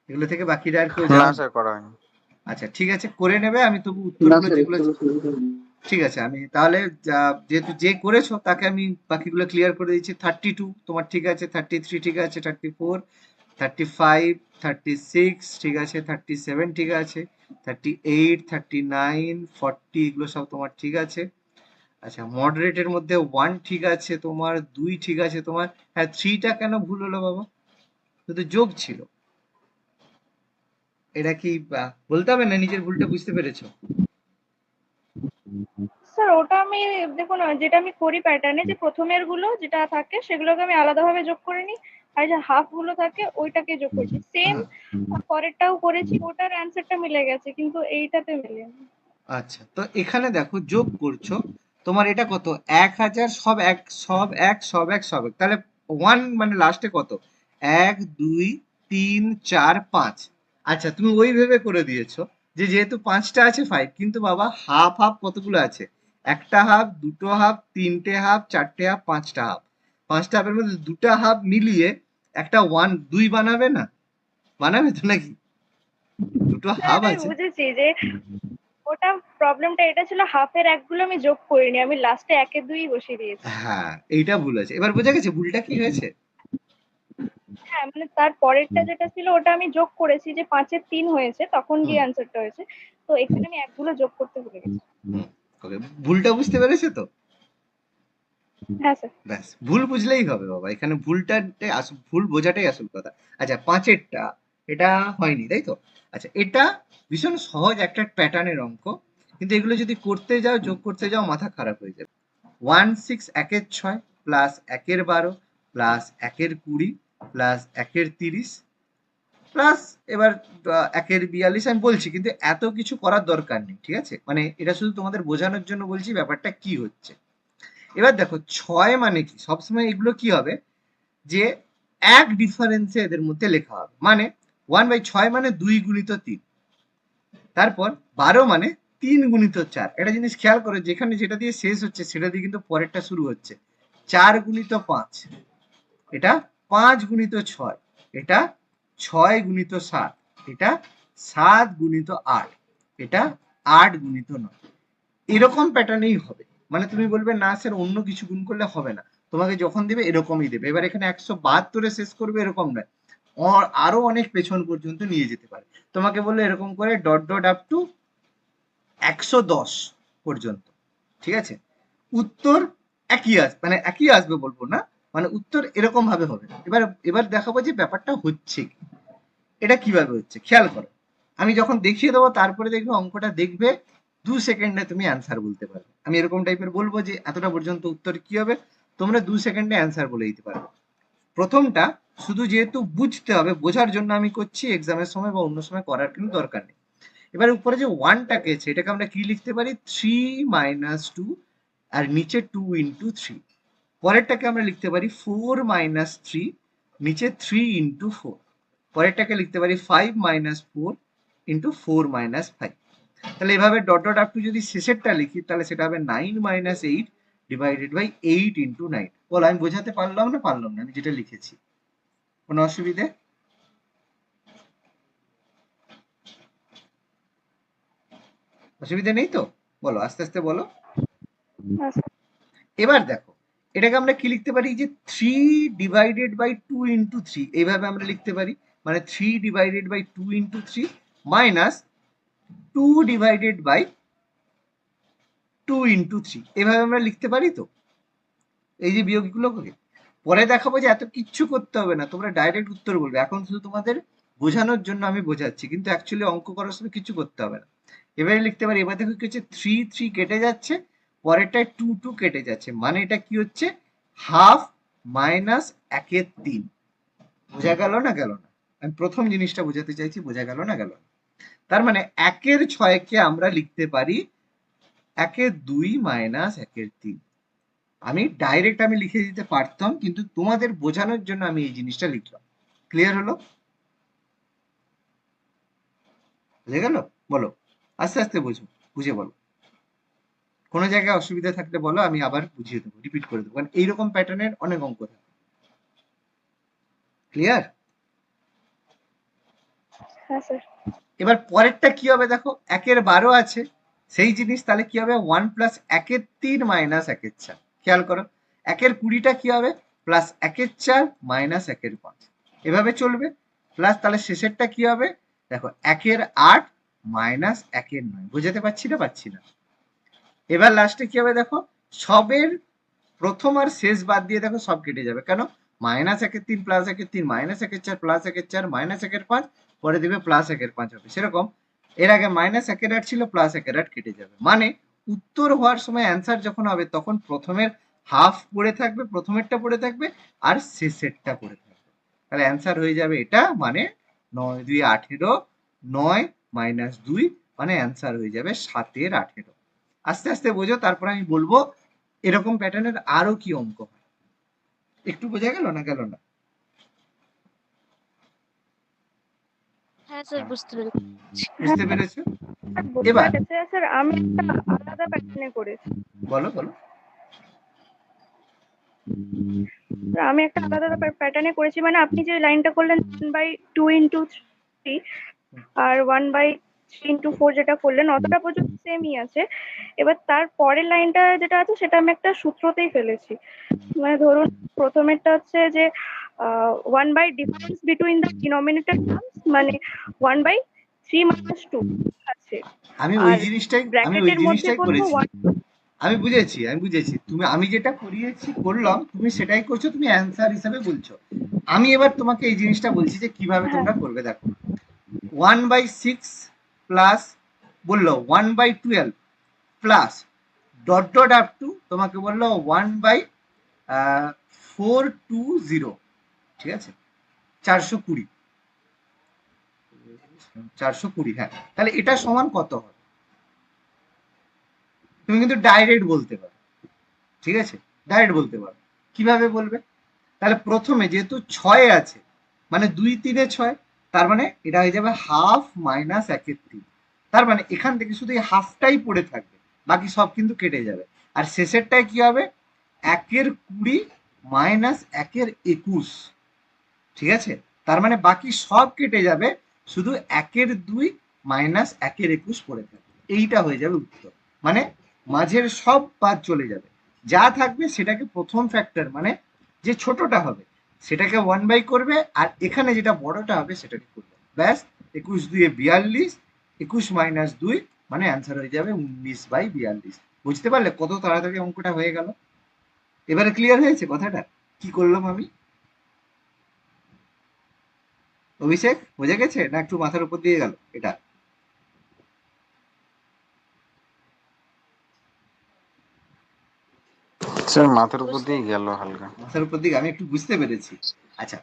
এগুলো থেকে বাকিরা আর কেউ না যাও? স্যার করা হয়নি। আচ্ছা ঠিক আছে, করে নেবে। আমি তবু না উত্তরগুলো স্যার, যেগুলো, একটু ঠিক আছে আমি তাহলে যেহেতু যে করেছো তাকে আমি বাকিগুলো ক্লিয়ার করে দিচ্ছি। 32 তোমার ঠিক আছে, 33 ঠিক আছে, 34, 35, 36 ঠিক আছে, 37 ঠিক আছে, 38, 39, 40 এগুলো সব তোমার ঠিক আছে। আচ্ছা মডারেটের মধ্যে 1 ঠিক আছে তোমার, 2 ঠিক আছে তোমার। হ্যাঁ 3টা কেন ভুল হলো বাবা? শুধু যোগ ছিল। এটা কি বলতে হবে না? নিজের ভুলটা বুঝতে পেরেছো? স্যার ওটা আমি দেখুন, যেটা আমি করি প্যাটার্নে, যে প্রথমের গুলো যেটা থাকে সেগুলোকে আমি আলাদাভাবে যোগ করে নিই, আর যে হাফ গুলো থাকে ওইটাকে যোগ করেছি। সেম হ্যাঁ পরেরটাও করেছি, ওটার অ্যান্সারটা মিলে গেছে, কিন্তু এইটাতে মেলেনি। আচ্ছা, তো এখানে দেখো যোগ করছো, তোমার এটা কত 1000 সব এক সব এক সব এক সব এক, তাহলে 1 মানে লাস্টে কত 1 2 3 4 5। আচ্ছা তুমি ওই ভেবে করে দিয়েছো যে যেহেতু 5টা আছে 5, কিন্তু বাবা হাফ হাফ কতগুলো আছে, একটা হাফ, দুটো হাফ, তিনটে হাফ, চারটে হাফ, পাঁচটা হাফ। পাঁচটা হাফের মধ্যে দুটা হাফ মিলিয়ে একটা 1 2 বানাবে না? বানাবে তো নাকি? দুটো হাফ আমি আছে। বুঝেছি যে ওটা প্রবলেমটা এটা ছিল, হাফের একগুলো আমি যোগ করিনি, আমি লাস্টে একের দুই বসিয়ে দিয়েছি। হ্যাঁ এইটা ভুল আছে, এবার বোঝা গেছে ভুলটা কি হয়েছে? হ্যাঁ মানে তার পরেরটা যেটা ছিল ওটা আমি যোগ করেছি, যে 5-এর 3 হয়েছে তখন হুম গিয়ে অ্যান্সারটা হয়েছে। তো এখানে আমি একগুলো যোগ করতে ভুলে গেছি। হুম ওকে, ভুলটা বুঝতে পেরেছো তো? হ্যাঁ স্যার। ব্যাস, ভুল বুঝলেই হবে বাবা, এখানে ভুলটাতে আসল, ভুল বোঝাটাই আসল কথা। আচ্ছা 5এরটা এটা হয়নি তাই তো? আচ্ছা এটা ভীষণ সহজ একটা প্যাটার্নের অঙ্ক, কিন্তু এগুলো যদি করতে যাও যোগ করতে যাও মাথা খারাপ হয়ে যাবে। 1 6 1-এর 6 প্লাস 1-এর 12 প্লাস 1-এর 20 প্লাস 1-এর 30 প্লাস এবার 1-এর 42 আমি বলছি, কিন্তু এত কিছু করার দরকার নেই, ঠিক আছে? মানে এটা শুধু তোমাদের বোঝানোর জন্য বলছি ব্যাপারটা কি হচ্ছে। এবার দেখো 6 মানে কি, সবসময় এগুলো কি হবে যে এক ডিফারেন্সে এদের মধ্যে লেখা হবে, মানে 1/6 মানে 2 গুণিত 3, তারপর 12 মানে 3 গুণিত 4। একটা জিনিস খেয়াল করো, যেখানে যেটা দিয়ে শেষ হচ্ছে সেটা দিয়ে কিন্তু পরেরটা শুরু হচ্ছে। 4 গুণিত 5, এটা 5 গুণিত 6, এটা 6 গুণিত 7, এটা 7 গুণিত 8, এটা 8 গুণিত 9। এরকম প্যাটার্নেই হবে, মানে তুমি বলবে না স্যার অন্য কিছু গুণ করলে হবে না, তোমাকে যখন দেবে এরকমই দেবে। এবার এখানে 172-এ শেষ করবে এরকম নয়, আরো অনেক পেছন পর্যন্ত নিয়ে যেতে পারে। তোমাকে বললো এরকম করে ডট ডট আপ টু 110 পর্যন্ত, ঠিক আছে? উত্তর একই আসবে, মানে একই আসবে বলবো না, মানে উত্তর এরকম ভাবে হবে। এবার এবার দেখাবো যে ব্যাপারটা হচ্ছে কি, এটা কিভাবে হচ্ছে খেয়াল করো। আমি যখন দেখিয়ে দেবো তারপরে দেখবে অঙ্কটা দেখবে 2 সেকেন্ডে তুমি অ্যান্সার বলতে পারবে। আমি এরকম টাইপের বলবো যে এতটা পর্যন্ত উত্তর কি হবে, তোমরা 2 সেকেন্ডে অ্যান্সার বলে দিতে পারবে। প্রথমটা শুধু যেহেতু বুঝতে হবে, বোঝার জন্য আমি করছি, এক্সামের সময় বা অন্য সময় করার কিন্তু দরকার নেই। এবার উপরে যে 1টাকে আছে এটাকে আমরা কি লিখতে পারি 3 - 2, আর নিচে 2 × 3। পরেরটাকে আমরা লিখতে পারি 4 - 3, নিচে 3 × 4। পরেরটাকে লিখতে পারি 5 - 4 × 4 - 5। তাহলে এভাবে ডট ডট আপ টু যদি শেষেরটা লিখি তাহলে সেটা হবে 9 - 8 ডিভাইডেড বাই 8 × 9। বলো আমি বোঝাতে পারলাম না পারলাম না, আমি যেটা লিখেছি? কোনো অসুবিধে? অসুবিধা নেই তো? বলো আস্তে আস্তে বলো। হ্যাঁ স্যার। এবার দেখো এটাকে আমরা কি লিখতে পারি যে 3 ডিভাইডেড বাই 2 × 3, এইভাবে আমরা লিখতে পারি, মানে 3 divided by 2 × 3 minus 2 divided by 2 × 3, এভাবে আমরা লিখতে পারি তো, এই যে বিয়োগগুলো করে। পরে দেখাবো যে এত কিচ্ছু করতে হবে না, তোমরা ডাইরেক্ট উত্তর বলবে, এখন শুধু তোমাদের বোঝানোর জন্য আমি বোঝাচ্ছি, কিন্তু অ্যাকচুয়ালি অঙ্ক করার সময় কিছু করতে হবে না। এবারে লিখতে পারি, এবার দেখো কি হচ্ছে 3 3 কেটে যাচ্ছে, পরেরটায় 2 2 কেটে যাচ্ছে, মানে এটা কি হচ্ছে হাফ মাইনাস 1-এর 3। বোঝা গেল না গেল না? আমি প্রথম জিনিসটা বোঝাতে চাইছি, বোঝা গেল না গেল না? তার মানে 1-এর 6-কে আমরা লিখতে পারি 1-এর 2 মাইনাস 1-এর 3। আমি ডাইরেক্ট আমি লিখে দিতে পারতাম, কিন্তু তোমাদের বোঝানোর জন্য আমি এই জিনিসটা লিখলাম। ক্লিয়ার হলো? বুঝে গেল? বলো আস্তে আস্তে বুঝো, বুঝে বলো। কোনো জায়গায় অসুবিধা থাকলে বলো, আমি আবার বুঝিয়ে দেবো, রিপিট করে দেবো, কারণ এইরকম প্যাটার্নের অনেক অঙ্ক থাকে। ক্লিয়ার? হ্যাঁ স্যার। এবার পরেরটা কি হবে দেখো, 1-এর 12 আছে, সেই জিনিস তাহলে কি হবে 1 প্লাস 1-এর 3 মাইনাস 1-এর 4। খেয়াল করো 1-এর 20টা কি হবে প্লাস 1-এর 4 মাইনাস 1-এর 5, এভাবে চলবে। প্লাস তাহলে শেষেরটা কি হবে দেখো 1-এর 8 মাইনাস 1-এর 9। বুঝাতে পারছি না পারছি না? এবার লাস্টে কি হবে দেখো, সবের প্রথম আর শেষ বাদ দিয়ে দেখো সব কেটে যাবে, কেন মাইনাস 1-এর 3 প্লাস 1-এর 3 মাইনাস 1-এর 4 প্লাস 1-এর 4 মাইনাস 1-এর 5, পরে দেবে প্লাস 1-এর 5 হবে। সেরকম এর আগে মাইনাস 1-এর 8 ছিল, প্লাস 1-এর 8 কেটে যাবে, মানে উত্তর হওয়ার সময় অ্যান্সার যখন হবে তখন প্রথমের হাফ পড়ে থাকবে, প্রথমেরটা পড়ে থাকবে আর শেষেরটা পড়ে থাকবে। তাহলে অ্যান্সার হয়ে যাবে এটা, মানে 9 2 18, 9 - 2 মানে অ্যান্সার হয়ে যাবে 7-এর 18। আস্তে আস্তে বোঝো, তারপর আমি বলবো এরকম প্যাটার্নের আরো কি অঙ্ক হয়। একটু বোঝা গেল না গেল না? হ্যাঁ স্যার, বুঝতে পেরেছি। বুঝতে পেরেছো? বুঝতে এবার পেরেছে স্যার। আমি একটা আলাদা প্যাটার্নে করেছি। বলো বলো। স্যার, আমি একটা আলাদা প্যাটার্নে করেছি, মানে আপনি যে লাইনটা করলেন 1/2 × 3 আর 1/3 × 4 যেটা করলেন অতটা পর্যন্ত সেমই আছে। এবার তার পরের লাইনটা যেটা আছে সেটা আমি একটা সূত্রতেই ফেলেছি। মানে ধরুন প্রথমেরটা হচ্ছে যে 1 by difference between the denominator terms, মানে 1/3 - 2 আছে। আমি ওই আর জিনিসটাই ব্র্যাকেটের মধ্যে করবো করেছি। আমি বুঝেছি আমি যেটা করলাম, তুমি সেটাই করছো, তুমি অ্যান্সার হিসাবে বলছো। আমি এবার তোমাকে এই জিনিসটা বলছি যে কিভাবে হ্যাঁ। তোমরা করবে। দেখো 1/6 প্লাস বললো 1/12 plus dot dot up two তোমাকে বললো 1/420, ঠিক আছে, 420, 420, হ্যাঁ। তাহলে এটা সমান কত হবে? তুমি কিন্তু ডাইরেক্ট বলতে পারো, ঠিক আছে, ডাইরেক্ট বলতে পারো। কিভাবে বলবে? তাহলে প্রথমে যেহেতু 6 আছে, মানে 2 3 6, তার মানে এটা হয়ে যাবে হাফ মাইনাস 1/3। তার মানে এখান থেকে শুধু এই হাফটাই পড়ে থাকবে, বাকি সব কিন্তু কেটে যাবে। আর শেষেরটায় কি হবে? 1/20 মাইনাস 1/21, ঠিক আছে। তার মানে বাকি সব কেটে যাবে, শুধু 1/2 মাইনাস 1/21 পড়ে থাকবে। এইটা হয়ে যাবে উত্তর। মানে মাঝের সব বাদ চলে যাবে, যা থাকবে সেটাকে প্রথম ফ্যাক্টর, মানে যে ছোটটা হবে সেটাকে 1/, করবে, আর এখানে যেটা বড়টা হবে সেটাকে করবে, ব্যাস। 21 × 2 = 42, 21 মাইনাস 2, মানে অ্যান্সার হয়ে যাবে 19/42। বুঝতে পারলে কত তাড়াতাড়ি অঙ্কটা হয়ে গেল? এবারে ক্লিয়ার হয়েছে কথাটা কি করলাম আমি? অভিষেক, বোঝা গেছে না একটু মাথার উপর দিয়ে গেল এটা? স্যার মাথার উপর দিয়ে গেল হালকা। মাথার উপর দিকে আমি একটু বুঝতে পেরেছি। আচ্ছা,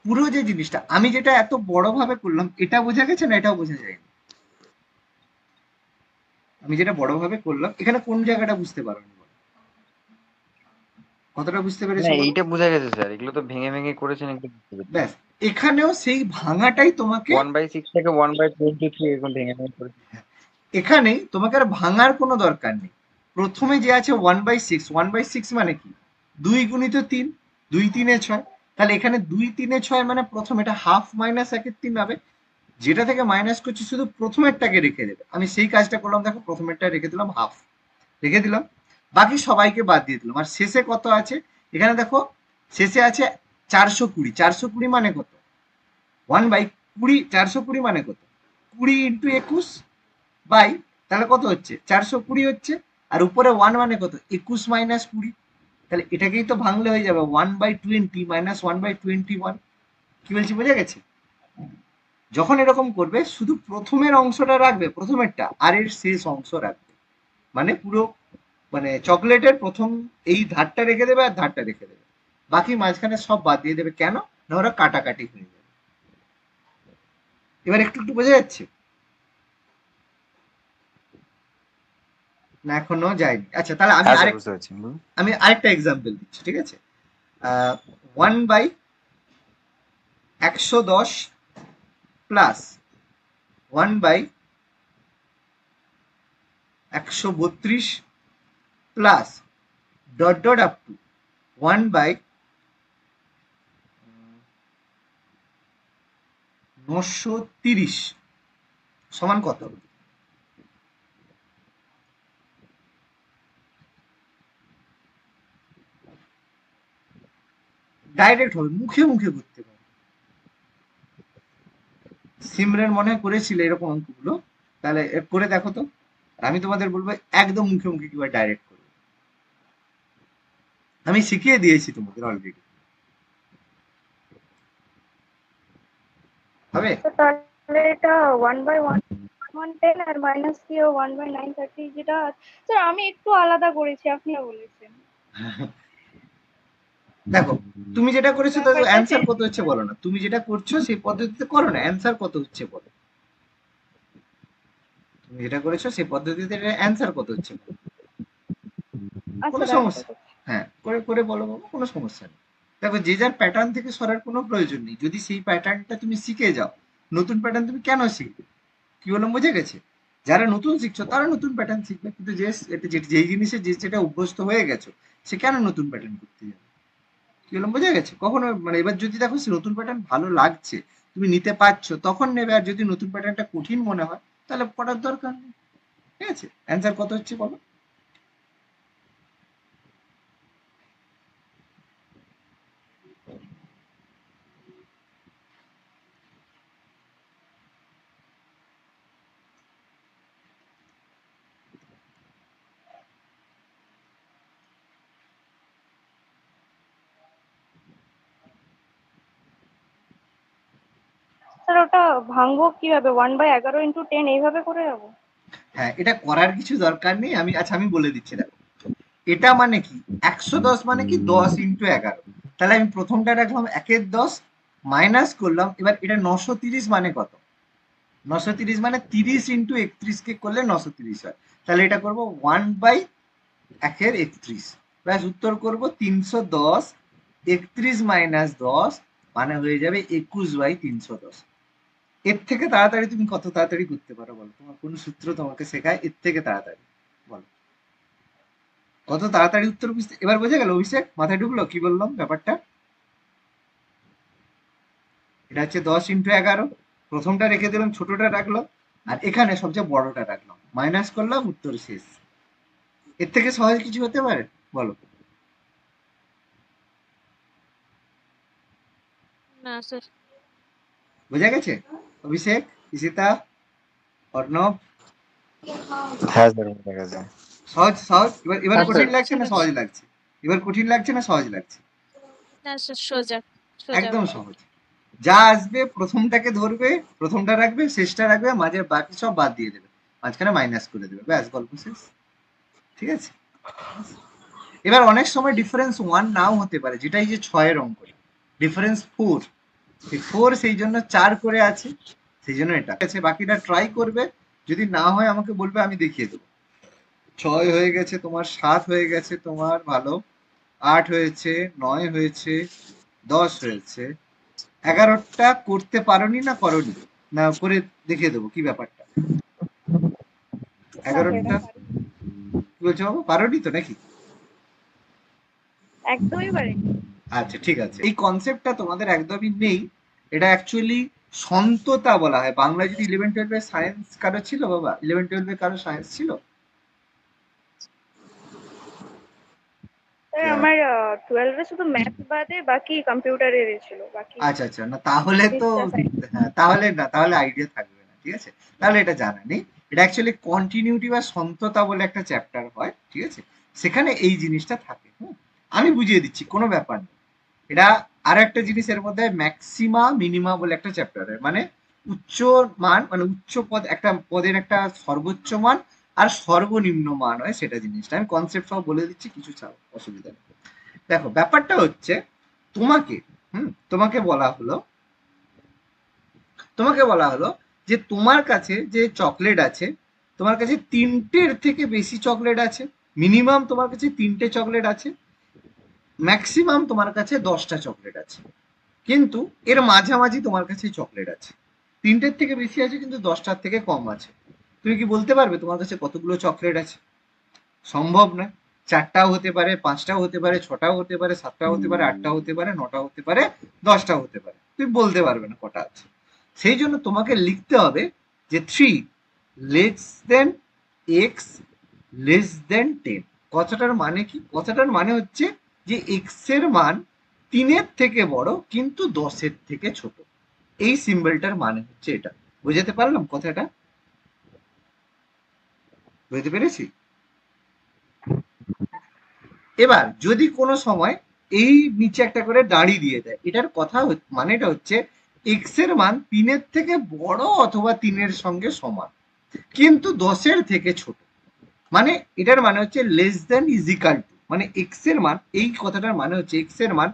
পুরো যে জিনিসটা আমি যেটা এত বড় ভাবে করলাম, এটা বোঝা গেছে না? এটাও বোঝা যায়নি। আমি যেটা বড় ভাবে করলাম, এখানে কোন জায়গাটা বুঝতে পারোনি? কতটা বুঝতে না পেরেছো বলো? এইটা বোঝা গেছে স্যার, এগুলো তো ভেঙে ভেঙে করেছেন একটু বুঝতে পেরেছি। ব্যাস, এখানেও সেই ভাঙাটাই তোমাকে, 1/6 থেকে 1/23 এরকম ভেঙে ভেঙে করেছি। এখানেই তোমাকে আর ভাঙার কোনো দরকার নেই। প্রথমে যে আছে 1/6, 1/6 মানে কি? 2 × 3, 2 3 6। তাহলে এখানে 2 3 6, মানে প্রথম এটা হাফ মাইনাস 1/3 হবে। যেটা থেকে মাইনাস করছি শুধু প্রথমেরটাকে রেখে দেবে। আমি সেই কাজটা করলাম, দেখো প্রথমেরটা রেখে দিলাম হাফ, রেখে দিলাম, বাকি সবাইকে বাদ দিয়ে দিলাম। আর শেষে কত আছে? এখানে দেখো শেষে আছে 420। 420 মানে কত? 1/20। 420 মানে কত? 20 × 21 বাই, তাহলে কত হচ্ছে? 420 হচ্ছে। আর উপরে 1 মানে কত? 21 মাইনাস 20। তাহলে এটাকেই তো ভাঙলে হয়ে যাবে 1/20 মাইনাস 1/21। কি বলছি বোঝা গেছে? যখন এরকম করবে শুধু প্রথমের অংশটা রাখবে, প্রথমেরটা, আর এর শেষ অংশ রাখবে। মানে পুরো, মানে চকলেটের প্রথম এই ধারটা রেখে দেবে আর ধারটা রেখে দেবে, বাকি মাঝখানে সব বাদ দিয়ে দেবে। কেন না? ওরা কাটাকাটি হয়ে যাবে। এবার একটু একটু বোঝা যাচ্ছে না? এখনো যায়নি? আচ্ছা, তাহলে হ্যাঁ স্যার বুঝতে পারছি, বলুন। আমি আরেকটা এক্সাম্পল দিচ্ছি, ঠিক আছে। 1/110 plus 1/132 plus dot dot up two 1/930 সমান কত? ডাইরেক্ট হবে, মুখে মুখে করতে পারবে। সিমরের মনে হয় করেছিলে এরকম অঙ্কগুলো, তাহলে করে দেখো তো। আমি তোমাদের বলবো একদম মুখে মুখে কিভাবে ডাইরেক্ট করবে। আমি শিখিয়ে দিয়েছি তোমাদের অলরেডি, হবে? তো তাহলে এটা 1/110 আর মাইনাস দিয়ে 1/930 যেটা। স্যার আমি একটু আলাদা করেছি, আপনিও বলেছেন। দেখো তুমি যেটা করেছো তার ব্যাপারটা অ্যান্সার চেঞ্জ। কত হচ্ছে বলো না? তুমি যেটা করছো সেই পদ্ধতিতে করো না, অ্যান্সার কত হচ্ছে বলো। তুমি যেটা করেছো সেই পদ্ধতিতে অ্যান্সার কত হচ্ছে বলো। কোনো আচ্ছা সমস্যা, হ্যাঁ করে করে বলো বাবা, কোনো সমস্যা নেই। দেখো যে যার প্যাটার্ন থেকে সরার কোনো প্রয়োজন নেই, যদি সেই প্যাটার্নটা তুমি শিখে যাও, নতুন প্যাটার্ন তুমি কেন শিখবে? কি বললাম বুঝে গেছে? যারা নতুন শিখছো তারা নতুন প্যাটার্ন শিখবে, কিন্তু যে যেই জিনিসে যে যেটা অভ্যস্ত হয়ে গেছো সে কেন নতুন প্যাটার্ন করতে যাবে? কি বললাম বুঝে গেছে? কখনো মানে এবার যদি দেখো সে নতুন প্যাটার্ন ভালো লাগছে, তুমি নিতে পারছো, তখন নেবে। আর যদি নতুন প্যাটার্নটা কঠিন মনে হয় তাহলে পড়ার দরকার নেই। ঠিক আছে, অ্যান্সার কত হচ্ছে বলো? স্যার ওটা ভাঙবো কিভাবে? 1/11 × 10 এইভাবে করে যাবো? হ্যাঁ, এটা করার কিছু দরকার নেই। আমি বলে দিচ্ছি দেখো, এটা মানে কি 110 মানে কি 10 × 11, তাহলে আমি প্রথমটা রাখলাম 1/10 মাইনাস করলাম, এবার এটা 930 মানে কত? 930 মানে 30 × 31 কে করলে 930 হয়, তাহলে এটা করব 1/1/31 প্লাস উত্তর করব 310, 31 মাইনাস 10 মানে হয়ে যাবে 21/310। এর থেকে তাড়াতাড়ি তুমি কত তাড়াতাড়ি করতে পারো বলো? তোমার কোন সূত্র তোমাকে শেখায় এর থেকে তাড়াতাড়ি? বলো কত তাড়াতাড়ি উত্তর বুঝতে? এবার বোঝা গেল অভিষেক? মাথায় ঢুকলো কি বললাম ব্যাপারটা? এটা হচ্ছে 10 × 11, প্রথমটা রেখে দিলাম, ছোটটা রাখলাম, আর এখানে সবচেয়ে বড়টা রাখলাম, মাইনাস করলাম, উত্তর শেষ। এর থেকে সহজ কিছু হতে পারে বলো? না স্যার। বোঝা গেছে? অভিষেক, ঈশিতা, অর্ণব, হ্যাঁ স্যার বুঝে গেছে। সহজ সহজ? এবার এবার হ্যাঁ কঠিন স্যার। লাগছে না সহজ লাগছে? এবার কঠিন লাগছে না সহজ লাগছে? না স্যার, সোজা সোজা একদম ব্যাপার। সহজ। যা আসবে প্রথমটাকে ধরবে, প্রথমটা রাখবে, শেষটা রাখবে, মাঝে বাকি সব বাদ দিয়ে দেবে, মাঝখানে মাইনাস করে দেবে, ব্যাস গল্প শেষ। ঠিক আছে? এবার অনেক সময় ডিফারেন্স 1 নাও হতে পারে, যেটা এই যে 6 অঙ্ক, ডিফারেন্স 4, এই 4 সেই জন্য 4 করে আছে, সেই জন্য এটা আছে। বাকিটা ট্রাই করবে, যদি না হয় আমাকে বলবে, আমি দেখিয়ে দেবো। 6 হয়ে গেছে তোমার, 7 হয়ে গেছে তোমার, ভালো, 8 হয়েছে, 9 হয়েছে, 10 হয়েছে, 11টা করতে পারোনি না করোনি? না করে দেখিয়ে দেবো কি ব্যাপারটা? না স্যার, 11টা এটা কি বলছো বাবা, পারোনি তো নাকি? একদমই পারিনি। আচ্ছা ঠিক আছে, এই কনসেপ্টটা তোমাদের একদমই নেই। এটা অ্যাকচুয়ালি সন্ততা বলা হয়। বাংলা যদি 11-12 সায়েন্স কারো ছিল বাবা? 11-12 কারো সায়েন্স ছিল? স্যার আমার 12 এ শুধু ম্যাথ বাদে বাকি কম্পিউটারের ছিল, বাকি আচ্ছা আচ্ছা, না তাহলে তো, ফিজিক্স সায়েন্স। হ্যাঁ তাহলে না, তাহলে আইডিয়া থাকবে না। ঠিক আছে, তাহলে এটা জানা নেই। এটা অ্যাকচুয়ালি কন্টিনিউটি বা সন্ততা বলে একটা চ্যাপ্টার হয়, ঠিক আছে, সেখানে এই জিনিসটা থাকে। আমি বুঝিয়ে দিচ্ছি, কোনো ব্যাপার নেই। এটা আর একটা জিনিস এর মধ্যে, ম্যাক্সিমা মিনিমা বলে একটা চ্যাপ্টার হয়, মানে উচ্চ মান, মানে উচ্চ পদ, একটা পদের একটা সর্বোচ্চ মান আর সর্বনিম্ন মান হয়, সেটা জিনিসটা আমি কনসেপ্ট সব বলে দিচ্ছি, কিছু অসুবিধা নেই। দেখো ব্যাপারটা হচ্ছে, তোমাকে তোমাকে বলা হলো, যে তোমার কাছে যে চকলেট আছে, তোমার কাছে 3টের থেকে বেশি চকলেট আছে, মিনিমাম তোমার কাছে 3টে চকলেট আছে, ম্যাক্সিমাম তোমার কাছে 10টা চকলেট আছে, কিন্তু এর মাঝামাঝি তোমার কাছে চকলেট আছে। 3টের থেকে বেশি আছে কিন্তু 10টার থেকে কম আছে। তুমি কি বলতে পারবে তোমার কাছে কতগুলো চকলেট আছে? সম্ভব নয়। 4টাও হতে পারে, 5টাও হতে পারে, 6টাও হতে পারে, 7টাও হতে পারে, 8টাও হতে পারে, 9টাও হতে পারে, 10টাও হতে পারে, তুমি বলতে পারবে না কটা আছে। সেই জন্য তোমাকে লিখতে হবে যে 3 লেস দেন এক্স লেস দেন 10। কথাটার মানে কি? কথাটার মানে হচ্ছে যে এক্স এর মান 3-এর থেকে বড় কিন্তু 10-এর থেকে ছোট। এই সিম্বলটার মানে হচ্ছে এটা। বুঝাতে পারলাম কথাটা? বুঝতে পেরেছি? এবার যদি কোনো সময় এই নিচে একটা করে দাঁড়ি দিয়ে দেয়, এটার কথা মানেটা হচ্ছে এক্স এর মান 3-এর থেকে বড় অথবা 3-এর সঙ্গে সমান কিন্তু 10-এর থেকে ছোট। মানে এটার মানে হচ্ছে less than is equal two, মানে এক্স এর মান, এই কথাটার মানে হচ্ছে এক্স এর মান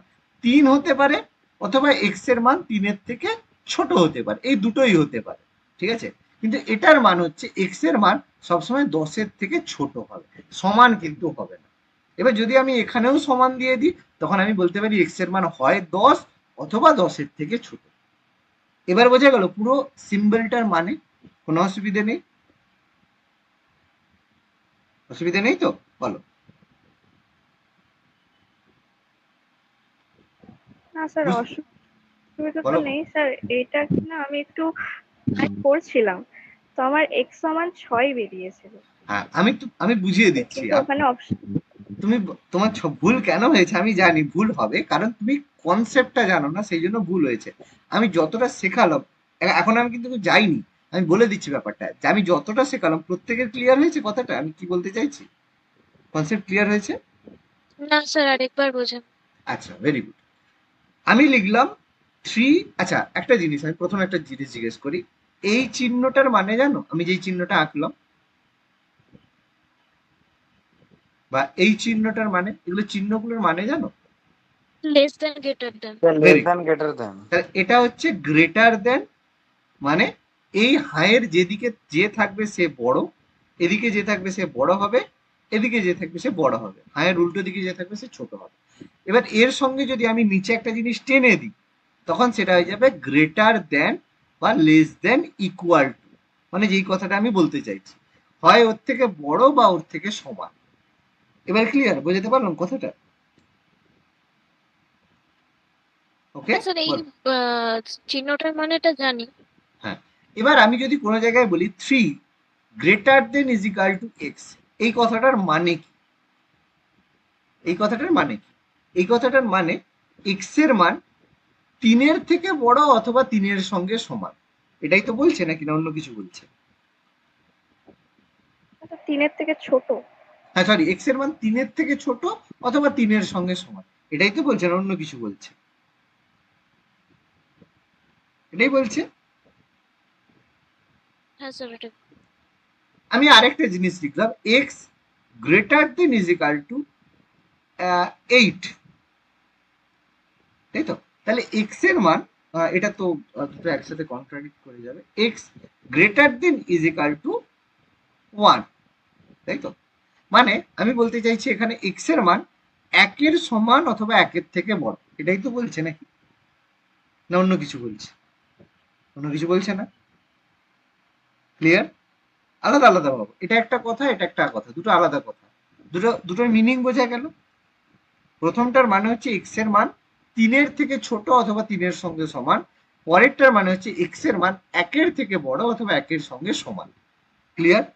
3 হতে পারে অথবা এক্স এর মান 3-এর থেকে ছোট হতে পারে, এই দুটোই হতে পারে। ঠিক আছে, কিন্তু এটার মান হচ্ছে এক্স এর মান সবসময় 10-এর থেকে ছোট হবে, সমান কিন্তু হবে না। এবার যদি আমি এখানেও সমান দিয়ে দিই তখন আমি বলতে পারি এক্স এর মান হয় 10 অথবা 10-এর থেকে ছোট। এবার বোঝা গেল পুরো সিম্বলটার মানে? কোনো অসুবিধে নেই? অসুবিধা নেই তো? বলো। না স্যার, বুঝ- অসুবিধা তো বলো। নেই স্যার। এটা না আমি একটু করছিলাম, তো আমার এক্স সমান 6 বেরিয়েছিল, হ্যাঁ, আমি বুঝিয়ে দিচ্ছি। কিন্তু ওখানে অপশন। তোমার ভুল কেন হয়েছে আমি জানি, ভুল হবে কারণ তুমি কনসেপ্টটা জানো না, সেই জন্য ভুল হয়েছে। আমি যতটা শেখালাম, এখন আমি কিন্তু যাইনি, আমি বলে দিচ্ছি ব্যাপারটা, যে আমি যতটা শেখালাম প্রত্যেকের ক্লিয়ার হয়েছে কথাটা আমি কি বলতে চাইছি? কনসেপ্ট ক্লিয়ার হয়েছে? না স্যার, আরেকবার বোঝান। আচ্ছা, ভেরি গুড। আমি লিখলাম 3। আচ্ছা, একটা জিনিস আমি প্রথমে একটা জিনিস জিজ্ঞেস করি, এই চিহ্নটার মানে জানো? আমি যেই চিহ্নটা আঁকলাম বা এই চিহ্নটার মানে, এগুলো চিহ্নগুলোর মানে জানো? Less than greater than. Less very good. Than greater than. তাহলে এটা হচ্ছে গ্রেটার দেন, মানে এই হায়ের যেদিকে যে থাকবে সে বড়, এদিকে যে থাকবে সে বড় হবে, এদিকে যে থাকবে সে বড় হবে, হায়ের উল্টো দিকে যে থাকবে সে ছোট হবে। এবার এর সঙ্গে যদি আমি নিচে একটা জিনিস টেনে দিই তখন সেটা হয়ে যাবে গ্রেটার দেন বা লেস দেন ইকুয়াল টু, মানে যেই কথাটা আমি বলতে চাইছি, হয় ওর থেকে বড় বা ওর থেকে সমান। এবার ক্লিয়ার? বোঝাতে পারলাম কথাটা? ওকে, হ্যাঁ স্যার, এই বল। আহ, চিহ্নটার মানেটা জানি। হ্যাঁ, এবার আমি যদি কোনো জায়গায় বলি 3 greater than is equal two x, এই কথাটার মানে কি? এই কথাটার মানে কি? এই কথাটার মানে এক্স এর মান 3-এর থেকে বড় অথবা 3-এর সঙ্গে সমান, এটাই তো বলছে, নাকি না অন্য কিছু বলছে? 3-এর থেকে ছোট। হ্যাঁ, সরি, এক্স এর মান 3-এর থেকে ছোট অথবা 3-এর সঙ্গে সমান, এটাই তো বলছে, না অন্য কিছু বলছে? এটাই বলছে। হ্যাঁ স্যার, এটা। আমি আরেকটা জিনিস লিখলাম, x greater than is equal two 8, তাই তো? তাহলে এক্স এর মান, এটা তো দুটো একসাথে কন্ট্রাডিক্ট করে যাবে, x greater than is equal to 1, তাই তো? মানে আমি বলতে চাইছি এখানে এক্স এর মান 1-এর সমান অথবা 1-এর থেকে বড়, এটাই তো বলছে, নাকি না অন্য কিছু বলছে? অন্য কিছু বলছে না? ক্লিয়ার? আলাদা আলাদা ভাবো, এটা একটা কথা, এটা একটা কথা, দুটো আলাদা কথা, দুটোর মিনিং বোঝা গেল? প্রথমটার মানে হচ্ছে এক্স এর মান 3-এর থেকে ছোট অথবা 3-এর সঙ্গে সমান, পরেরটার মানে হচ্ছে এক্স এর মান 1-এর থেকে বড় অথবা 1-এর সঙ্গে সমান। ক্লিয়ার?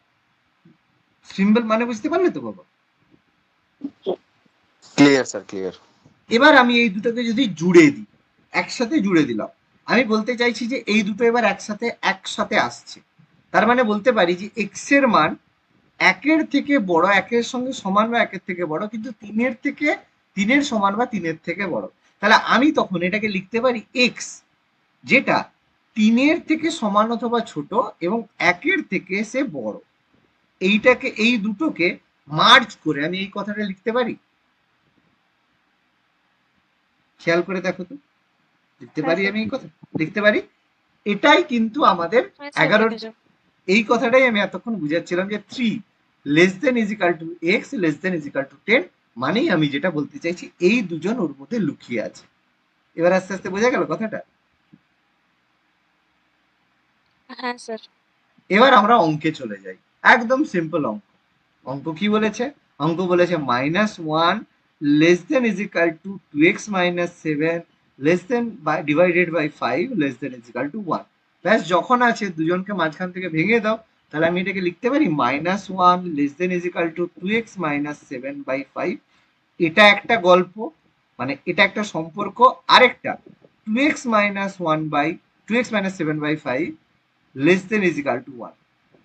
সিম্বল মানে বুঝতে পারলে তো বাবা? Clear sir, clear. এবার আমি এই দুটোকে যদি জুড়ে দিই, একসাথে জুড়ে দিলাম, আমি বলতে চাইছি যে এই দুটো এবার একসাথে একসাথে আসছে, তার মানে বলতে পারি যে এক্স এর মান 1-এর থেকে বড়, 1-এর সঙ্গে সমান বা 1-এর থেকে বড়, কিন্তু 3-এর থেকে 3-এর সমান বা 3-এর থেকে বড়। তাহলে আমি তখন এটাকে লিখতে পারি এক্স যেটা 3-এর থেকে সমান অথবা ছোট এবং 1-এর থেকে সে বড়, এইটাকে, এই দুটোকে মার্জ করে আমি এই কথাটা লিখতে পারি। খেয়াল করে দেখো তো, লিখতে হ্যাঁ পারি স্যার। আমি এই কথা? লিখতে পারি। এটাই কিন্তু আমাদের হ্যাঁ স্যার, 11, লিখে যাও। এই কথাটাই আমি এতক্ষণ বুঝাচ্ছিলাম যে 3 less than is equal two x less than is equal two 10, মানেই আমি যেটা বলতে চাইছি এই দুজন ওর মধ্যে লুকিয়ে আছে। এবার আস্তে আস্তে বোঝা গেল কথাটা? হ্যাঁ স্যার। এবার আমরা অঙ্কে চলে যাই, একদম সিম্পল অঙ্ক। অঙ্ক কি বলেছে? অঙ্ক বলেছে -1 less than is equal to 2x - 7 less than divided by 5 less than is equal to 1। ব্যাস, যখন আছে দুজনকে মাঝখান থেকে ভেঙে দাও, তাহলে আমি এটাকে লিখতে পারি -1 less than is equal to 2x - 7 by 5। এটা একটা গল্প, মানে এটা একটা সম্পর্ক। আরেকটা 2x - 1 by 2x - 7 by 5 less than is equal to 1।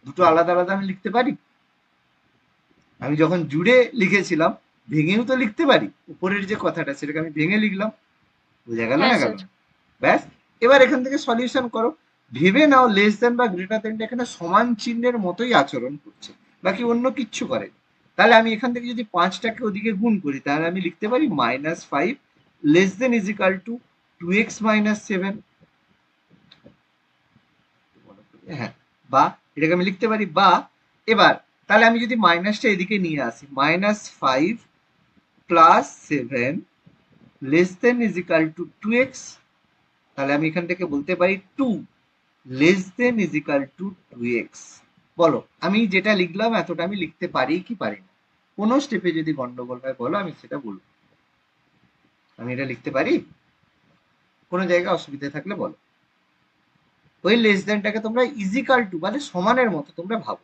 দুটো আলাদা আলাদা আমি লিখতে পারি। আমি যখন জুড়ে লিখেছিলাম ভেঙেও তো লিখতে পারি, উপরের যে কথাটা সেটাকে আমি ভেঙে লিখলাম। বোঝা গেল হ্যাঁ না গেল? স্যার। ব্যাস, এবার এখান থেকে সলিউশন করো। ভেবে নাও লেস দেন বা গ্রেটার দেনটা এখানে সমান চিহ্নের মতোই আচরণ করছে, বাকি অন্য কিচ্ছু করে। তাহলে আমি এখান থেকে যদি 5টাকে ওদিকে গুণ করি তাহলে আমি লিখতে পারি -5 less than is equal to 2x - 7। হ্যাঁ, বা এটাকে আমি লিখতে পারি বা, এবার তাহলে আমি যদি মাইনাসটা এদিকে নিয়ে আসি -5 plus 7 less than is equal to 2x। তাহলে আমি এখান থেকে বলতে পারি 2 less than is equal to 2x। বলো আমি যেটা লিখলাম এতটা আমি লিখতে পারি কি পারি না? কোনো স্টেপে যদি গন্ডগোল হয় বলো, আমি সেটা বলবো। আমি এটা লিখতে পারি? কোনো জায়গায় অসুবিধা থাকলে বলো। ওই লেস দেনটাকে তোমরা ইজিকাল টু মানে সমানের মতো তোমরা ভাবো।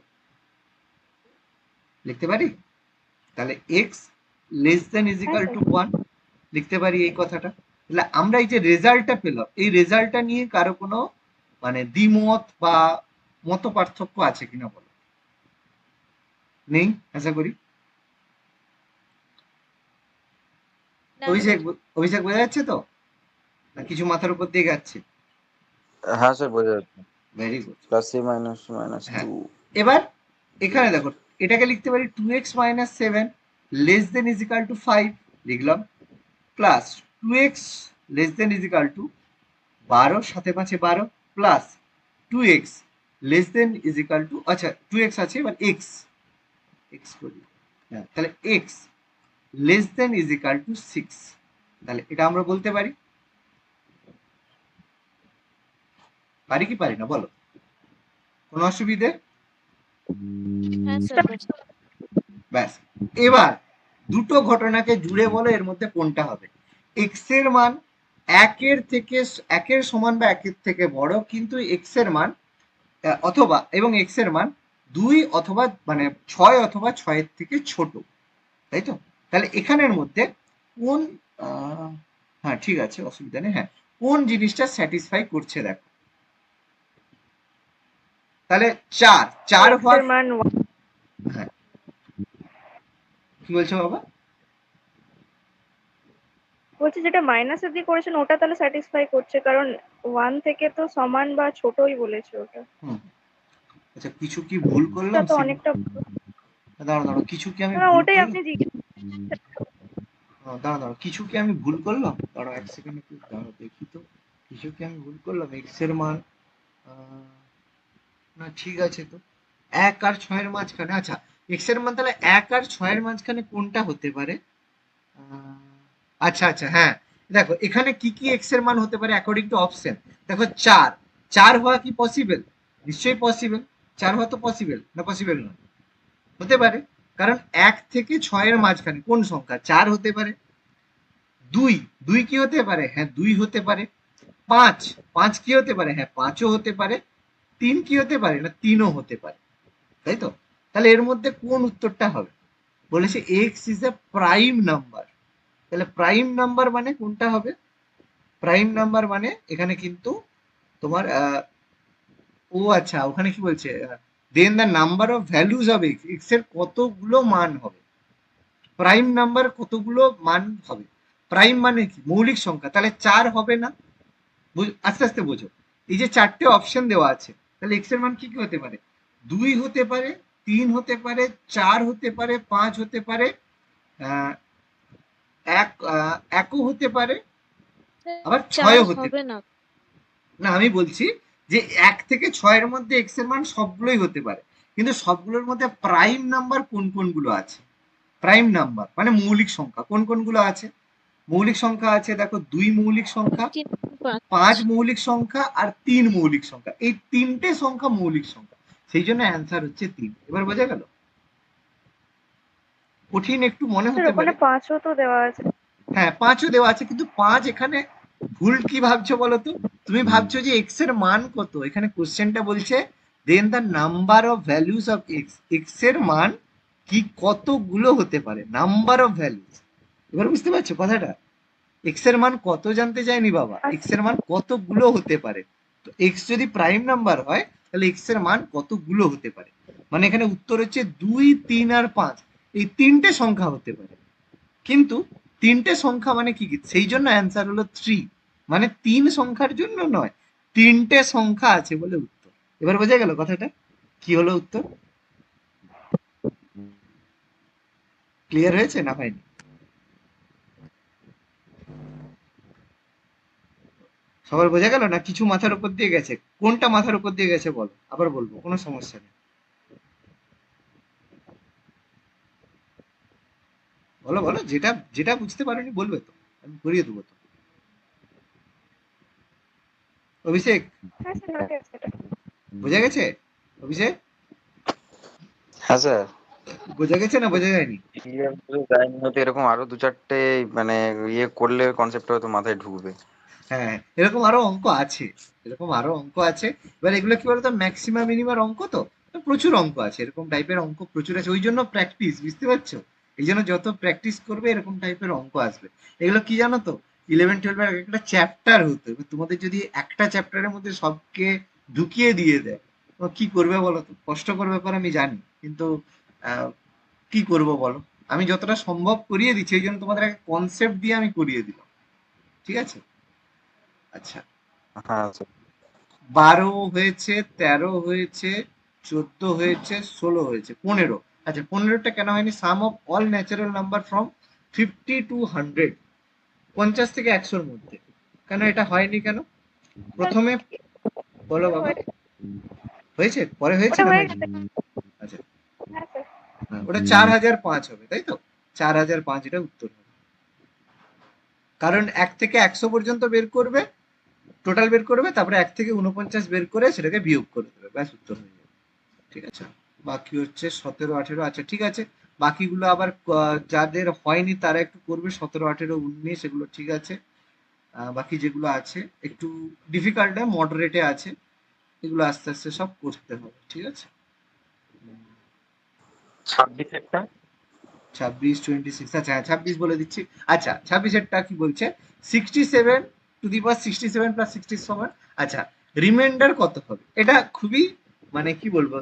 লিখতে পারি? তাহলে x less than equal to 1 লিখতে পারি এই কথাটা। তাহলে আমরা এই যে রেজাল্টটা পেলাম, এই রেজাল্টটা নিয়ে কারো কোনো মানে দ্বিমত বা মত পার্থক্য আছে কিনা বলো? নেই আশা করি। না অভিষেক স্যার। অভিষেক বোঝা যাচ্ছে তো, না কিছু মাথার উপর দিয়ে যাচ্ছে? হ্যাঁ স্যার বোঝা যাচ্ছে। Very good. প্লাস এ মাইনাস মাইনাস হ্যাঁ, 2। এবার এখানে দেখো এটাকে লিখতে পারি 2x minus 7 less than is equal two 5 লিখলাম, plus 2x less than is equal two 12 সাথে 5 12 plus 2x less than is equal two, আচ্ছা 2x আছে, এবার x করি। হ্যাঁ, তাহলে x less than is equal two 6। তাহলে এটা আমরা বলতে পারি কি পারি না বলো? কোনো অসুবিধে? হ্যাঁ স্যার। ব্যাস, এবার দুটো ঘটনাকে জুড়ে বলো এর মধ্যে কোনটা হবে। এক্স এর মান একের সমান বা একের থেকে বড়, কিন্তু এক্স এর মান অথবা এবং এক্স এর মান 2 অথবা মানে 6 অথবা 6 থেকে ছোট, তাই তো? তাহলে এখানের মধ্যে কোন হ্যাঁ ঠিক আছে অসুবিধা নেই, হ্যাঁ কোন জিনিসটা স্যাটিসফাই করছে দেখো। তাহলে 4 হওয়ার মান হ্যাঁ কি বলছো বাবা? বলছি যেটা মাইনাসের দিয়ে করেছেন ওটা তাহলে স্যাটিসফাই করছে, কারণ 1 থেকে তো সমান বা ছোটই বলেছে ওটা। হুম, আচ্ছা কিছু কি ভুল এটা করলাম? তো অনেকটা দাঁড়াও কিছু কি আমি না, ভুল ওটাই করলাম? আপনি জিজ্ঞেস দাঁড়াও কিছু কি আমি ভুল করলাম? দাঁড়াও এক সেকেন্ড একটু দাঁড়াও দেখি তো, কিছু কি আমি ভুল করলাম? এক্স এর মান না ঠিক আছে তো, 1 আর 6 এর মাঝখানে, আচ্ছা এক্স এর মান তাহলে 1 আর 6 এর মাঝখানে কোনটা হতে পারে? আচ্ছা আচ্ছা হ্যাঁ, দেখো এখানে কি কি এক্স এর মান হতে পারে অ্যাকর্ডিং টু অপশন। দেখো 4 হওয়া কি পসিবল? নিশ্চয়ই পসিবল। 4 হওয়া তো পসিবল না? পসিবল নয়? হতে পারে, কারণ 1 থেকে 6 এর মাঝখানে কোন সংখ্যা? 4 হতে পারে। 2 কি হতে পারে? হ্যাঁ 2 হতে পারে। 5 কি হতে পারে? হ্যাঁ 5ও হতে পারে। 3 কি হতে পারে? না 3ও হতে পারে, তাই তো? তাহলে এর মধ্যে কোন উত্তরটা হবে? বলেছে x is a prime number. তাহলে প্রাইম নাম্বার মানে কোনটা হবে? প্রাইম নাম্বার মানে এখানে কিন্তু তোমার ও আচ্ছা ওখানে কি বলছে, then the number of values of x, x এর কতগুলো মান হবে। প্রাইম নাম্বার কতগুলো মান হবে। প্রাইম মানে কি? মৌলিক সংখ্যা। তাহলে 4 হবে না? আস্তে আস্তে বোঝো। এই যে 4টে অপশন দেওয়া আছে, তাহলে এক্স এর মান কি কি হতে পারে? 2 হতে পারে, 3 হতে পারে, 4 হতে পারে, 5 হতে পারে, একও হতে পারে, আবার 6ও হতে হবে পারে। না। না আমি বলছি যে 1 থেকে 6 এর মধ্যে এক্স এর মান সবগুলোই হতে পারে, কিন্তু সবগুলোর মধ্যে প্রাইম নাম্বার কোন কোনগুলো আছে? প্রাইম নাম্বার মানে মৌলিক সংখ্যা কোন কোনগুলো আছে? মৌলিক সংখ্যা আছে দেখো 2 মৌলিক সংখ্যা, 5 মৌলিক সংখ্যা আর 3 মৌলিক সংখ্যা। এই 3টে সংখ্যা মৌলিক সংখ্যা, সেই জন্য অ্যান্সার হচ্ছে 3। এবার বোঝা গেল? কঠিন একটু মনে হতে ওখানে পারে। 5ও তো দেওয়া আছে। হ্যাঁ 5ও দেওয়া আছে, কিন্তু 5 এখানে ভুল কি ভাবছো বলো তো? তুমি ভাবছো যে এক্স এর মান কত। এখানে কোশ্চেনটা বলছে then the number of values of x, x এর মান কি কতগুলো হতে পারে, নাম্বার অফ ভ্যালুস। এবার বুঝতে পারছো কথাটা? এক্স এর মান কত জানতে চাইনি বাবা, এক্স এর মান কতগুলো হতে পারে। তো এক্স যদি প্রাইম নাম্বার হয় তাহলে এক্স এর মান কতগুলো হতে পারে, মানে এখানে উত্তর হচ্ছে 2 3 আর 5, এই 3টে সংখ্যা হতে পারে। কিন্তু 3টে সংখ্যা মানে কি কি, সেই জন্য অ্যান্সার হলো 3, মানে 3 সংখ্যার জন্য নয়, 3টে সংখ্যা আছে বলে উত্তর। এবার বোঝা গেল কথাটা? কি হলো উত্তর? ক্লিয়ার হয়েছে না হয়নি? সবার বোঝা গেল না কিছু মাথার উপর দিয়ে গেছে? কোনটা মাথার উপর দিয়ে গেছে বলো, আবার বলবো, কোনো সমস্যা নেই। বলো বলো, যেটা যেটা বুঝতে পারোনি বলবে তো, আমি করিয়ে দেবো তো। অভিষেক, হ্যাঁ স্যার, হয়ে গেছে এটা। বোঝা গেছে? অভিষেক, হ্যাঁ স্যার। বোঝা গেছে না বোঝা যায়নি? যায়নি হয়তো, এরকম আরো দু চারটে মানে ইয়ে করলে কনসেপ্ট হয়তো মাথায় ঢুকবে। হ্যাঁ, এরকম আরো অঙ্ক আছে, এরকম আরো অঙ্ক আছে। এবার এগুলো কি বলতো, ম্যাক্সিমাম মিনিমাম অঙ্ক তো, তো প্রচুর অঙ্ক আছে, এরকম টাইপের অঙ্ক প্রচুর আছে, ওই জন্য প্র্যাকটিস, বুঝতে পারছো? এই জন্য যত প্র্যাকটিস করবে এরকম টাইপের অঙ্ক আসবে। এগুলো কি জানো তো, 11-12 এর একটা চ্যাপ্টার হতো, এবার তোমাদের যদি একটা চ্যাপ্টারের মধ্যে সবকে ঢুকিয়ে দিয়ে দেয়, তো কি করবে বলো তো? কষ্টকর ব্যাপার আমি জানি, কিন্তু আহ, কি করব বলো? আমি যতটা সম্ভব করিয়ে দিচ্ছি, এই জন্য তোমাদের একটা কনসেপ্ট দিয়ে আমি করিয়ে দিলাম, ঠিক আছে? আচ্ছা, হ্যাঁ স্যার। 12 হয়েছে, 13 হয়েছে, 14 হয়েছে, 16 হয়েছে, 15। আচ্ছা, 15টা কেন হয়নি? Sum of all natural number from 50 to 100, 50 থেকে 100 এর মধ্যে। কেন এটা হয়নি কেন? প্রথমে বলো বাবা। হয়ে- হয়েছে? পরে হয়েছে ওটা না হয়ে হয়নি? গেছে। আচ্ছা, হ্যাঁ স্যার। হ্যাঁ, ওটা 4005 হবে, তাই তো? 4005 এটা উত্তর হবে। কারণ 1 থেকে 100 পর্যন্ত বের করবে, টোটাল বের করবে, তারপরে 1 থেকে 49 বের করে সেটাকে বিয়োগ করে দেবে, ব্যাস উত্তর হয়ে যাবে। ঠিক আছে? বাকি হচ্ছে 17-18। আচ্ছা ঠিক আছে, বাকিগুলো আবার যাদের হয়নি তারা একটু করবে, 17-18-19 এগুলো ঠিক আছে। বাকি যেগুলো আছে একটু ডিফিকাল্ট, মডারেটে আছে, এগুলো আস্তে আস্তে সব করতে হবে, ঠিক আছে? 26 26, 26, আচ্ছা হ্যাঁ 26 বলে দিচ্ছি। আচ্ছা 26-এরটা কি বলছে? 67 প্লাস 67। আচ্ছা, রিমাইন্ডার কত হবে? এটা খুবই মানে কি বলবো,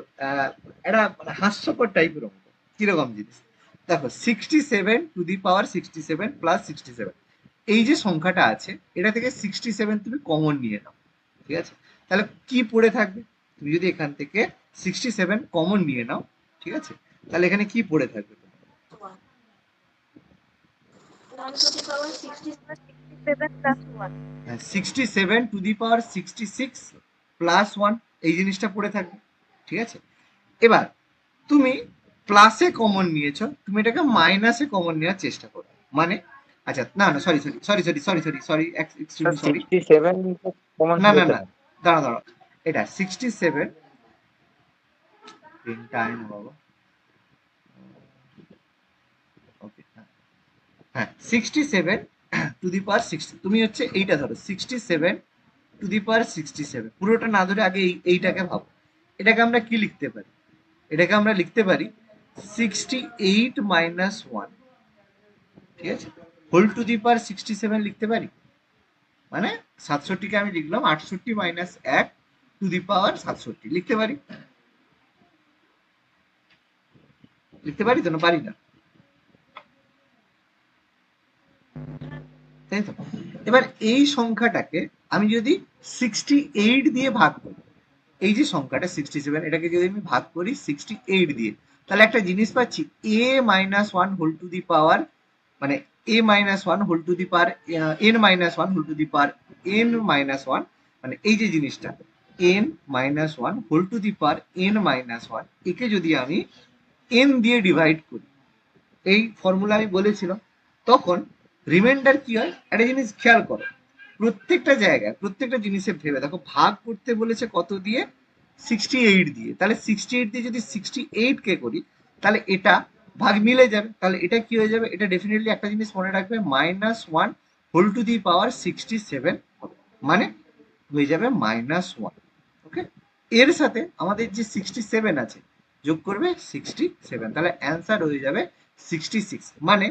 এটা মানে হাস্যকর টাইপের অঙ্ক। কিরকম জিনিস দেখো, 67 প্লাস 67, এই যে সংখ্যাটা আছে এটা থেকে 67 তুমি কমন নিয়ে নাও, ঠিক আছে? তাহলে কি পড়ে থাকবে? তুমি যদি এখান থেকে 67 কমন নিয়ে নাও, ঠিক আছে, তাহলে এখানে কি পড়ে থাকবে? 67+1। 67 প্লাস 1, এই জিনিসটা পড়ে থাকবে, ঠিক আছে? এবার তুমি প্লাসে কমন নিয়েছো, তুমি এটাকে মাইনাসে কমন নেওয়ার চেষ্টা করো, মানে আচ্ছা না না, sorry sorry sorry sorry sorry sorry sorry, extremely sorry. 67 common না না হয়েছে না, না। দাঁড়া দাঁড়া, এটা 67, পেনটা আয় না বাবা। ওকে, হ্যাঁ 67 তুমি হচ্ছে এইটা ধরো, 67 পুরোটা না ধরে আগে এইটাকে ভাবো। এটাকে আমরা কি লিখতে পারি? এটাকে আমরা লিখতে পারি 68 - 1, ঠিক আছে, হোল টু দি পাওয়ার 67 লিখতে পারি। মানে 67কে আমি লিখলাম 68 - 1 টু দি পাওয়ার 67, লিখতে পারি? লিখতে পারি তো, না পারি না? তাই তো? এবার এই সংখ্যাটাকে আমি যদি 68 দিয়ে ভাগ করি, এই যে সংখ্যাটা 67, এটাকে যদি আমি ভাগ করি 68 দিয়ে, তাহলে একটা জিনিস পাচ্ছি, a-1 whole to the power, মানে a-1 whole to the power n-1 whole to the power n-1, মানে এই যে জিনিসটা n-1 whole to the power n-1, একে যদি আমি n দিয়ে ডিভাইড করি, এই ফর্মুলা আমি বলেছিলাম, তখন রিমাইন্ডার কি হয়? একটা জিনিস খেয়াল করো, প্রত্যেকটা জায়গায় প্রত্যেকটা জিনিসে ভেবে দেখো, ভাগ করতে বলেছে কত দিয়ে? 68 দিয়ে। তাহলে 68 দিয়ে যদি 68 কে করি, তাহলে এটা ভাগ মিলে যাবে, তাহলে এটা কি হয়ে যাবে? এটা ডেফিনেটলি একটা জিনিস মনে রাখবে, -1 হোল টু দি পাওয়ার 67 হবে, মানে হয়ে যাবে -1। ওকে, এর সাথে আমাদের যে 67 আছে যোগ করবে 67, তাহলে অ্যান্সার হয়ে যাবে 66। মানে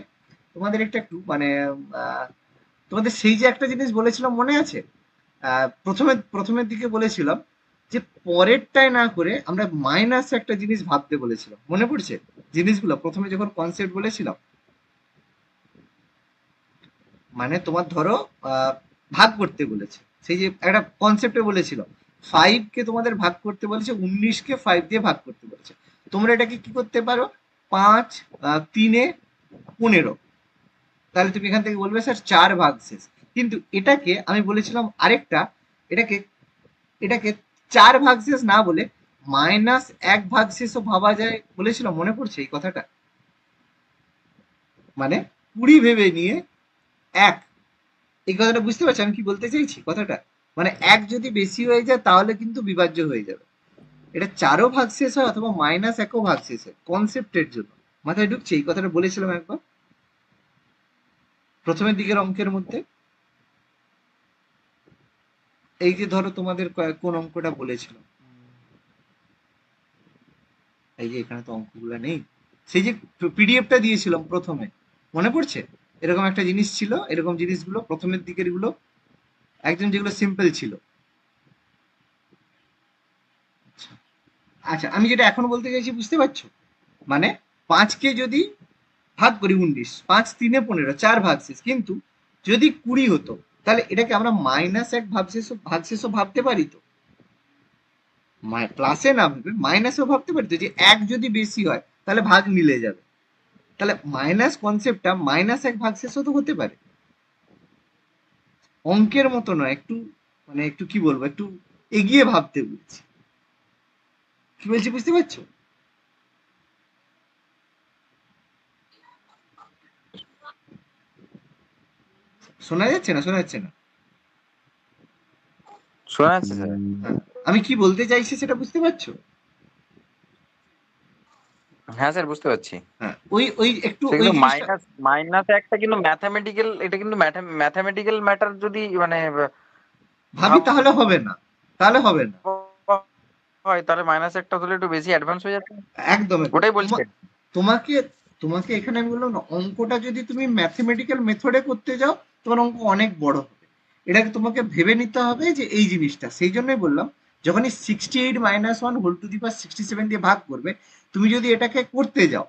তোমাদের একটা একটু মানে তোমাদের সেই যে একটা জিনিস বলেছিলাম মনে আছে, প্রথমের দিকে বলেছিলাম যে পরেরটায় না করে আমরা মাইনাস একটা জিনিস ভাবতে বলেছিলাম, মনে পড়ছে জিনিসগুলো প্রথমে যখন কনসেপ্ট বলেছিলাম? মানে তোমার ধরো ভাগ করতে বলেছে, সেই যে একটা কনসেপ্টে বলেছিল 5 কে তোমাদের ভাগ করতে বলেছে, 19 কে 5 দিয়ে ভাগ করতে বলেছে। তোমরা এটাকে কি করতে পারো, 5 3 15, তাহলে তুমি এখান থেকে বলবে স্যার 4 ভাগ শেষ। কিন্তু এটাকে আমি বলেছিলাম আরেকটা, এটাকে এটাকে 4 ভাগ শেষ না বলে -1 ভাগ শেষও ভাবা যায় বলেছিলাম, মনে পড়ছে এই কথাটা? মানে 20 ভেবে নিয়ে 1, এই কথাটা বুঝতে পারছি আমি কি বলতে চাইছি কথাটা? মানে 1 যদি বেশি হয়ে যায় তাহলে কিন্তু বিভাজ্য হয়ে যাবে। এটা 4ও ভাগশেষ হয় অথবা -1ও ভাগশেষ হয়, কনসেপ্টের জন্য। মাথায় ঢুকছে? এই কথাটা বলেছিলাম একবার প্রথমের দিকের অঙ্কের মধ্যে। এই যে ধরো তোমাদের কোন অঙ্কটা বলেছিলাম, এই যে এখানে তো অঙ্কগুলো নেই, সেই যে পিডিএফটা দিয়েছিলাম প্রথমে, মনে পড়ছে? এরকম একটা জিনিস ছিল, এরকম জিনিসগুলো প্রথমের দিকের গুলো একদম যেগুলো সিম্পল ছিল। আচ্ছা, আমি যেটা এখন বলতে চাইছি বুঝতে পারছো? মানে 5কে যদি ভাগ করি 19, 5 3 15, 4 ভাগশেষ, কিন্তু যদি 20 হতো তাহলে এটাকে আমরা -1 ভাগশেষও ভাবতে পারি তো, প্লাসে না ভেবে মাইনাসেও ভাবতে পারি তো, যে 1 যদি বেশি হয় তাহলে ভাগ মিলে যাবে। তাহলে মাইনাস কনসেপ্টটা -1 ভাগশেষও তো হতে পারে, অঙ্কের মতো নয়, একটু মানে একটু কি বলবো, একটু এগিয়ে ভাবতে বলছি। কি বলছি বুঝতে পারছো? শোনা যাচ্ছে না? শোনা যাচ্ছে না? শোনা যাচ্ছে স্যার। হ্যাঁ, আমি কি বলতে চাইছি সেটা বুঝতে পারছো? হ্যাঁ স্যার, বুঝতে পারছি। হ্যাঁ, ওই ওই একটু সে ওই কিন্তু জিনিসটা মাইনাস মাইনাস একটা কিন্তু ম্যাথামেটিক্যাল, এটা কিন্তু ম্যাথামেটিক্যাল ম্যাটার যদি মানে ভাবি ভাব তাহলে হবে না, তাহলে হবে না। হয়, তাহলে মাইনাস একটা হলে একটু বেশি অ্যাডভান্স হয়ে যাচ্ছে। একদম একদম। ওটাই বলছি। তোমাকে তোমাকে এখানে আমি বললাম না, অঙ্কটা যদি তুমি ম্যাথমেটিক্যাল মেথডে করতে যাও তোমার অঙ্ক অনেক বড় হবে। এটাকে তোমাকে ভেবে নিতে হবে যে এই জিনিসটা, সেই জন্যই বললাম যখনই 68 - 1 হোল টু দি পাওয়ার 67 দিয়ে ভাগ করবে, তুমি যদি এটাকে করতে যাও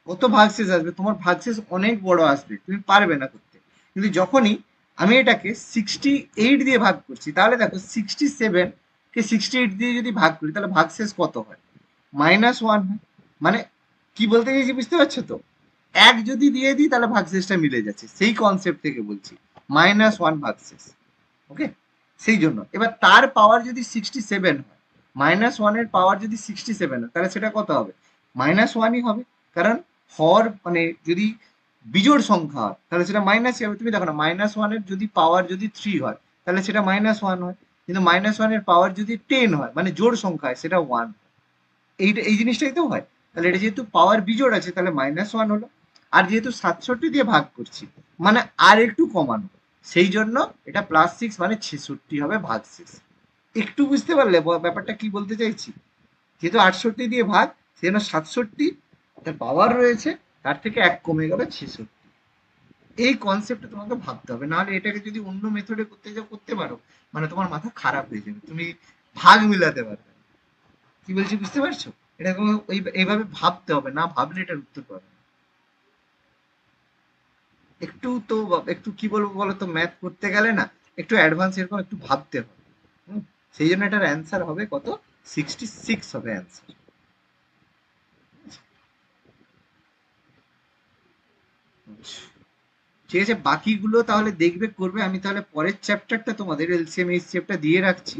কত ভাগশেষ আসবে, তোমার ভাগশেষ অনেক বড় আসবে, তুমি পারবে না করতে। কিন্তু যখনই আমি এটাকে 68 দিয়ে ভাগ করছি, তাহলে দেখো 67 কে 68 দিয়ে যদি ভাগ করি তাহলে ভাগশেষ কত হয়? -1 হয়। মানে কি বলতে চাইছি বুঝতে পারছো তো? 1 যদি দিয়ে দিই তাহলে ভাগশেষটা মিলে যাচ্ছে, সেই কনসেপ্ট থেকে বলছি, -1 ভাগশেষ। ওকে, সেই জন্য এবার তার পাওয়ার যদি 67 হয়, -1 এর পাওয়ার যদি 67 হয় তাহলে সেটা কত হবে? -1ই হবে। কারণ হর মানে যদি বিজোড় সংখ্যা হয় তাহলে সেটা মাইনাসই হবে। তুমি দেখো না, -1 এর যদি পাওয়ার যদি 3 হয় তাহলে সেটা -1 হয়, কিন্তু -1 এর পাওয়ার যদি 10 হয় মানে জোড় সংখ্যা হয় সেটা 1। এইটা এই জিনিসটাই তো হয়। তাহলে এটা যেহেতু পাওয়ার বিজোড় আছে তাহলে -1 হলো, আর যেহেতু 67 দিয়ে ভাগ করছি মানে আর একটু কমানো, সেই জন্য এটা +6 মানে 66 হবে ভাগশেষ। একটু বুঝতে পারলে ব্যাপারটা কি বলতে চাইছি? যেহেতু 68 দিয়ে ভাগ, সেজন্য 67 পাওয়ার রয়েছে, তার থেকে 1 কমে গেল 66। এই কনসেপ্টে তোমাকে ভাবতে হবে, নাহলে এটাকে যদি অন্য মেথডে করতে যাও করতে পারো, মানে তোমার মাথা খারাপ হয়ে যাবে, তুমি ভাগ মিলাতে পারবে না। কি বলছি বুঝতে পারছো? এটা এইভাবে ভাবতে হবে, না ভাবলে এটার উত্তর পাবে না। একটু তো একটু কি বলবো বলো তো, ম্যাথ করতে গেলে না একটু অ্যাডভান্স এরকম একটু ভাবতে হবে। হুম, সেই জন্য এটার অ্যান্সার হবে কত? 66 হবে অ্যান্সার। ঠিক আছে, বাকিগুলো তাহলে দেখবে করবে। আমি তাহলে পরের চ্যাপ্টারটা তোমাদের এলসিএম এইচসিএফটা দিয়ে রাখছি।